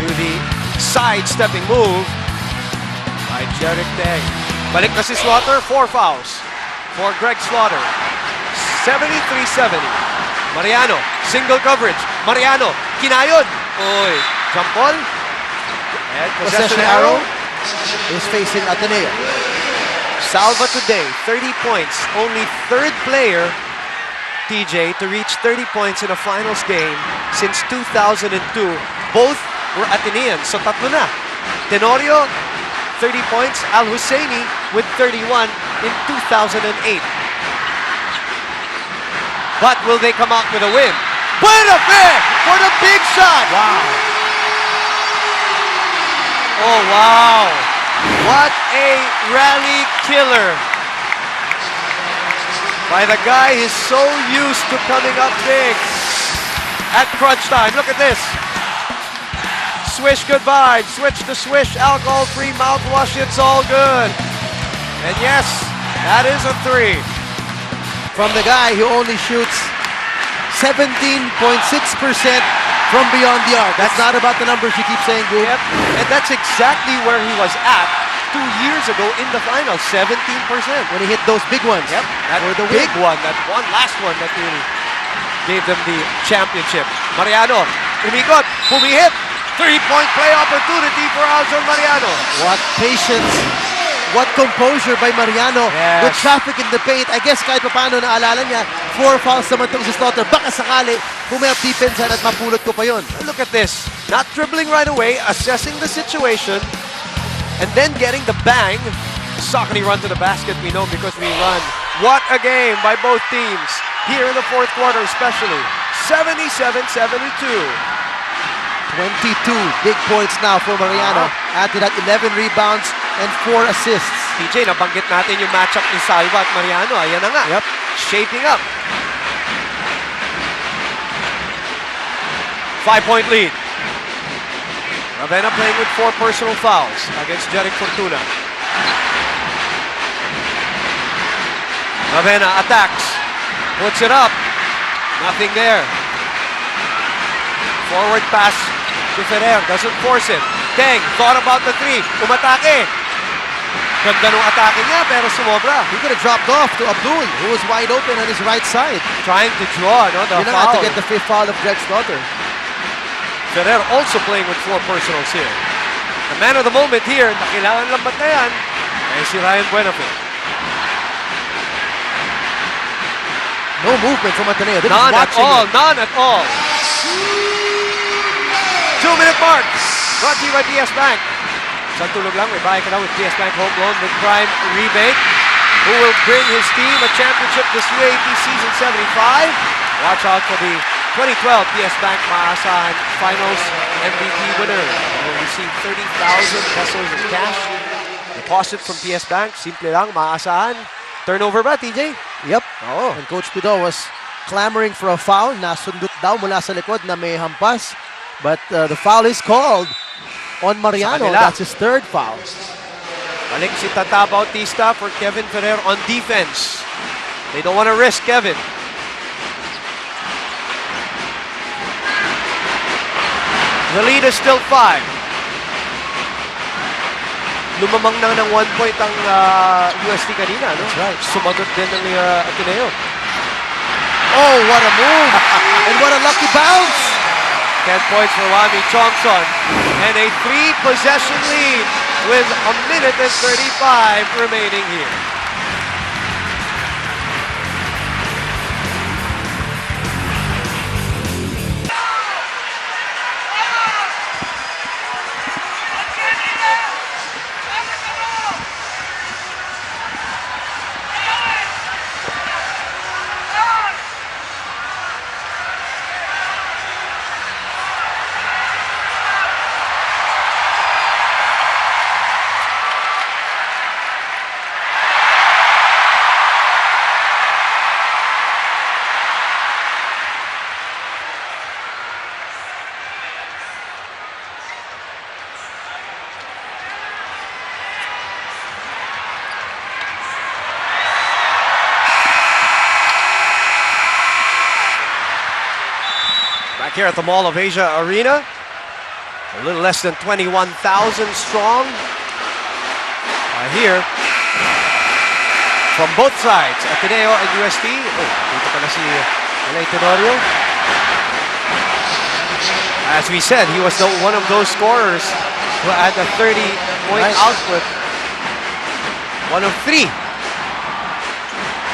[SPEAKER 2] to the sidestepping move by Jeric Teng. Balik na si Slaughter, 4 fouls for Greg Slaughter. 73-70. Mariano, single coverage. Mariano, kinayod. Oy, jump ball. And possession arrow
[SPEAKER 3] is facing Ateneo.
[SPEAKER 2] Salva today, 30 points. Only third player, TJ, to reach 30 points in a finals game since 2002. Both were Ateneans, so tatlo na. Tenorio, 30 points. Al Husseini with 31 in 2008. But will they come out with a win? Buena Fe for the big shot! Wow. Oh, wow. What a rally killer by the guy who's so used to coming up big at crunch time. Look at this. Swish goodbye, switch to swish, alcohol-free mouthwash, it's all good. And yes, that is a 3.
[SPEAKER 3] From the guy who only shoots 17.6% from beyond the arc. That's not about the numbers you keep saying, Goop.
[SPEAKER 2] Yep, and that's exactly where he was at 2 years ago in the finals, 17%.
[SPEAKER 3] When he hit those big ones.
[SPEAKER 2] Yep, that
[SPEAKER 3] for the
[SPEAKER 2] big
[SPEAKER 3] win.
[SPEAKER 2] one, that one last one that really gave them the championship. Mariano, umikot, pumihit. 3-point play opportunity for Aljon Mariano.
[SPEAKER 3] What patience, what composure by Mariano.
[SPEAKER 2] Yes.
[SPEAKER 3] With traffic in the paint. I guess kahit paano naalala niya, 4 fouls naman itong si Slaughter. Baka sakali, pumayap defense at mapulot ko pa yun.
[SPEAKER 2] Look at this. Not dribbling right away, assessing the situation, and then getting the bang. Saucony run to the basket, we know because we run. What a game by both teams. Here in the fourth quarter especially. 77-72.
[SPEAKER 3] 22 big points now for Mariano. Added at 11 rebounds and 4 assists.
[SPEAKER 2] TJ, nabanggit natin yung matchup ni Salva at Mariano. Ayan na nga.
[SPEAKER 3] Yep.
[SPEAKER 2] Shaping up. 5-point lead. Ravenna playing with 4 personal fouls against Jeric Fortuna. Ravenna attacks. Puts it up. Nothing there. Forward pass to Ferrer. Doesn't force it. Teng, thought about the 3. Umatake. Ganda nung atake niya, pero sumobra.
[SPEAKER 3] He could have dropped off to Abdul, who was wide open on his right side.
[SPEAKER 2] Trying to draw, no, the
[SPEAKER 3] Yun na nga,
[SPEAKER 2] foul.
[SPEAKER 3] to get the 5th foul of Greg Slaughter.
[SPEAKER 2] Ferrer also playing with 4 personals here. The man of the moment here, na kailangan lambat na yan, ay si Ryan Buenafil.
[SPEAKER 3] No movement from Ateneo. They're
[SPEAKER 2] None
[SPEAKER 3] just
[SPEAKER 2] at
[SPEAKER 3] watching
[SPEAKER 2] all,
[SPEAKER 3] it.
[SPEAKER 2] none at all. 2-minute mark. Brought to you by PS Bank. Sa tulog lang, may bahay ka na with PS Bank Home Loan with Prime Rebate, who will bring his team a championship this UAAP Season 75. Watch out for the 2012 PS Bank Maasahan Finals MVP winner. He will receive 30,000 pesos in cash. Deposit from PS Bank. Simple lang, maasahan. Turnover ba, TJ?
[SPEAKER 3] Yep. And Coach Pido was clamoring for a foul. Nasundot daw mula sa likod na may hampas. But the foul is called on Mariano. That's his 3rd foul.
[SPEAKER 2] Balik si Tata Bautista for Kevin Ferrer on defense. They don't want to risk Kevin. The lead is still 5. Lumamang na ng 1 point ang UST kanina, no?
[SPEAKER 3] That's right.
[SPEAKER 2] Sumagot din ng Ateneo.
[SPEAKER 3] Oh, what a move! And what a lucky bounce!
[SPEAKER 2] 10 points for Wami Chongson. And a 3-possession lead with 1:35 remaining here. here at the Mall of Asia Arena. A little less than 21,000 strong. Here, from both sides, Ateneo and UST. Oh, dito pala si Ateneo. As we said, he was one of those scorers who had a 30-point output. 1 of 3.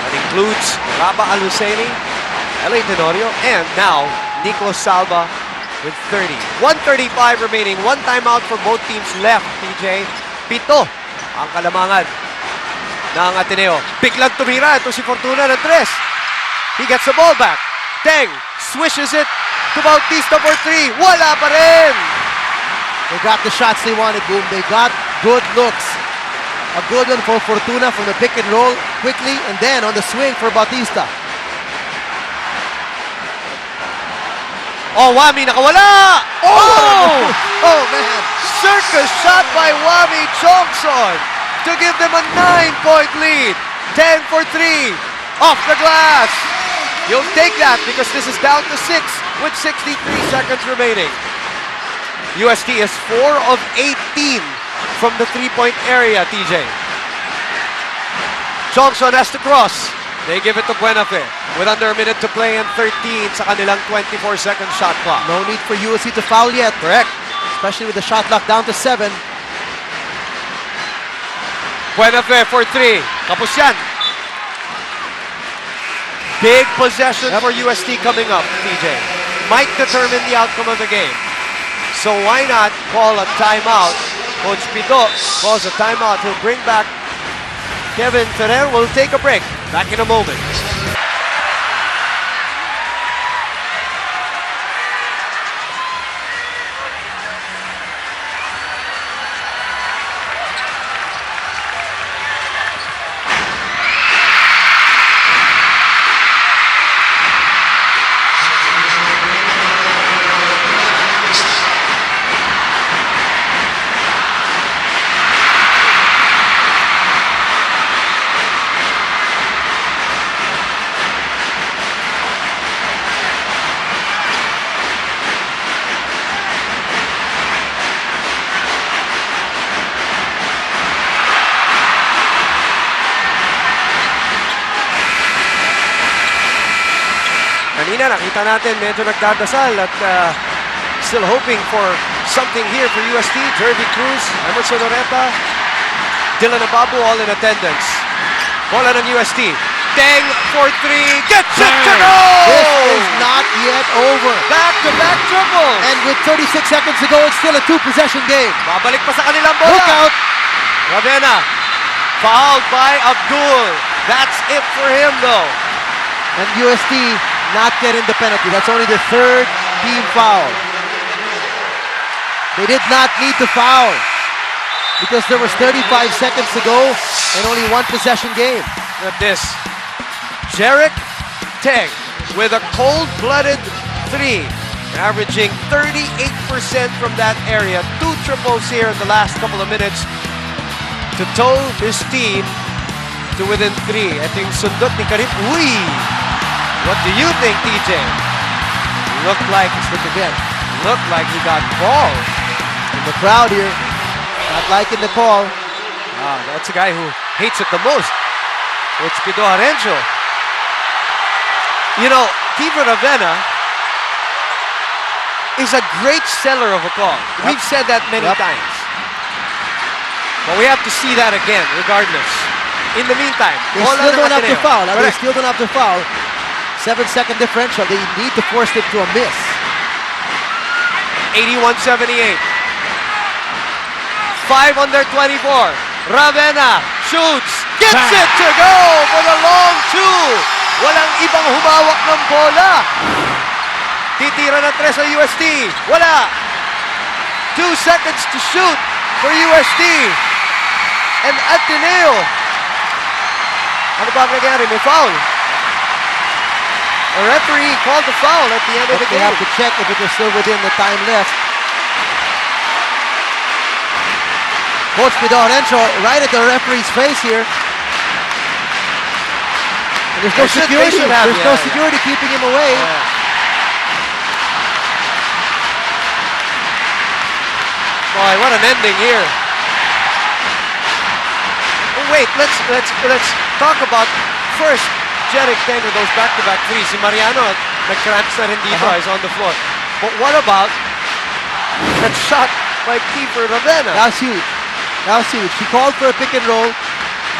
[SPEAKER 2] That includes Raba Aluseni, Ateneo, and now Nico Salva with 30. 1:35 remaining. 1 timeout for both teams left, PJ. 7 ang kalamangan ng Ateneo. Biglang tumira ito si Fortuna ng 3. He gets the ball back. Teng swishes it to Bautista for 3. Wala pa rin!
[SPEAKER 3] They got the shots they wanted, Boom. They got good looks. A good one for Fortuna from the pick and roll quickly, and then on the swing for Bautista.
[SPEAKER 2] Oh, Wami nakawala! Oh!
[SPEAKER 3] Oh, man!
[SPEAKER 2] Circus shot by Wami Chongson to give them a 9-point lead. 10 for 3 off the glass. You'll take that because this is down to 6 with 63 seconds remaining. UST is 4 of 18 from the 3-point area, TJ. Chongson has to cross. They give it to Buenafe with under a minute to play and 13 sa kanilang 24-second shot clock.
[SPEAKER 3] No need for USC to foul yet.
[SPEAKER 2] Correct.
[SPEAKER 3] Especially with the shot clock down to 7.
[SPEAKER 2] Buenafe for 3. Kapos yan. Big possession for UST coming up, TJ. Might determine the outcome of the game. So why not call a timeout? Coach Pito calls a timeout. He'll bring back Kevin Ferrer. Will take a break. Back in a moment. Kanina nakita natin medyo nagdadasal at still hoping for something here for UST. Jervy Cruz, Emerson Oreta, Dylan Ababu all in attendance. Bola ng UST. Teng for 3. Gets it to go!
[SPEAKER 3] This is not yet over.
[SPEAKER 2] Back-to-back triple.
[SPEAKER 3] And with 36 seconds to go, it's still a 2-possession game.
[SPEAKER 2] Babalik pa sa kanilang bola.
[SPEAKER 3] Look out!
[SPEAKER 2] Ravenna fouled by Abdul. That's it for him though.
[SPEAKER 3] And UST not getting the penalty. That's only the 3rd team foul. They did not need to foul because there was 35 seconds to go and only 1 possession game.
[SPEAKER 2] Look at this. Jarek Teng with a cold-blooded 3, averaging 38% from that area. 2 triples here in the last couple of minutes to tow his team to within 3. Ito yung sundot ni Karim. Uy! What do you think, TJ? Looked like he got called.
[SPEAKER 3] And the crowd here not liking the call.
[SPEAKER 2] That's a guy who hates it the most. It's Pido Arencio. You know, Kevin Ravenna is a great seller of a call. We've said that many times. But we have to see that again, regardless. In the meantime,
[SPEAKER 3] They still don't have to foul. They still don't have to foul. 7-second differential. They need to force them to a miss.
[SPEAKER 2] 81-78. 5 under 24. Ravenna shoots. Gets it to go for the long 2. Walang ibang humawak ng bola. Titira ng 3 sa UST. Wala. 2 seconds to shoot for UST. And Ateneo. Ano ba ang nangyari? May foul. A referee called the foul at the end of the
[SPEAKER 3] They
[SPEAKER 2] game.
[SPEAKER 3] have to check if it was still within the time left. Coach Pido Arencio right at the referee's face here. And there's no security. There's no security keeping him away.
[SPEAKER 2] Boy, what an ending here. Oh, wait, let's talk about first Jeric Ten with those back-to-back threes. Si Mariano, nag-cramps na rin dito, is on the floor. But what about that shot by keeper Ravenna?
[SPEAKER 3] That was huge. That was huge. He called for a pick and roll,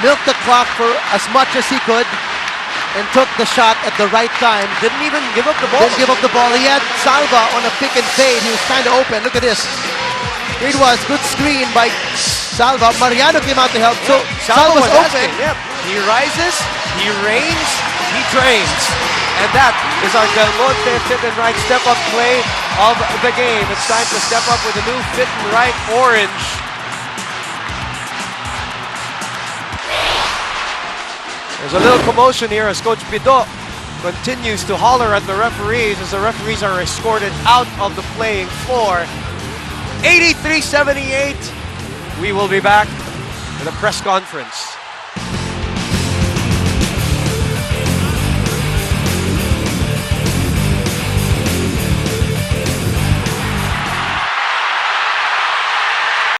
[SPEAKER 3] milked the clock for as much as he could, and took the shot at the right time.
[SPEAKER 2] Didn't even give up the ball.
[SPEAKER 3] Didn't give up the ball. He had Salva on a pick and fade. He was kind of open. Look at this. Here it was. Good screen by Salva. Mariano came out to help. So Salva was open.
[SPEAKER 2] Yep. He rises, he reigns, he drains. And that is our Del Monte fit and right step-up play of the game. It's time to step up with a new fit and right orange. There's a little commotion here as Coach Pido continues to holler at the referees as the referees are escorted out of the playing floor. 83-78. We will be back with a press conference.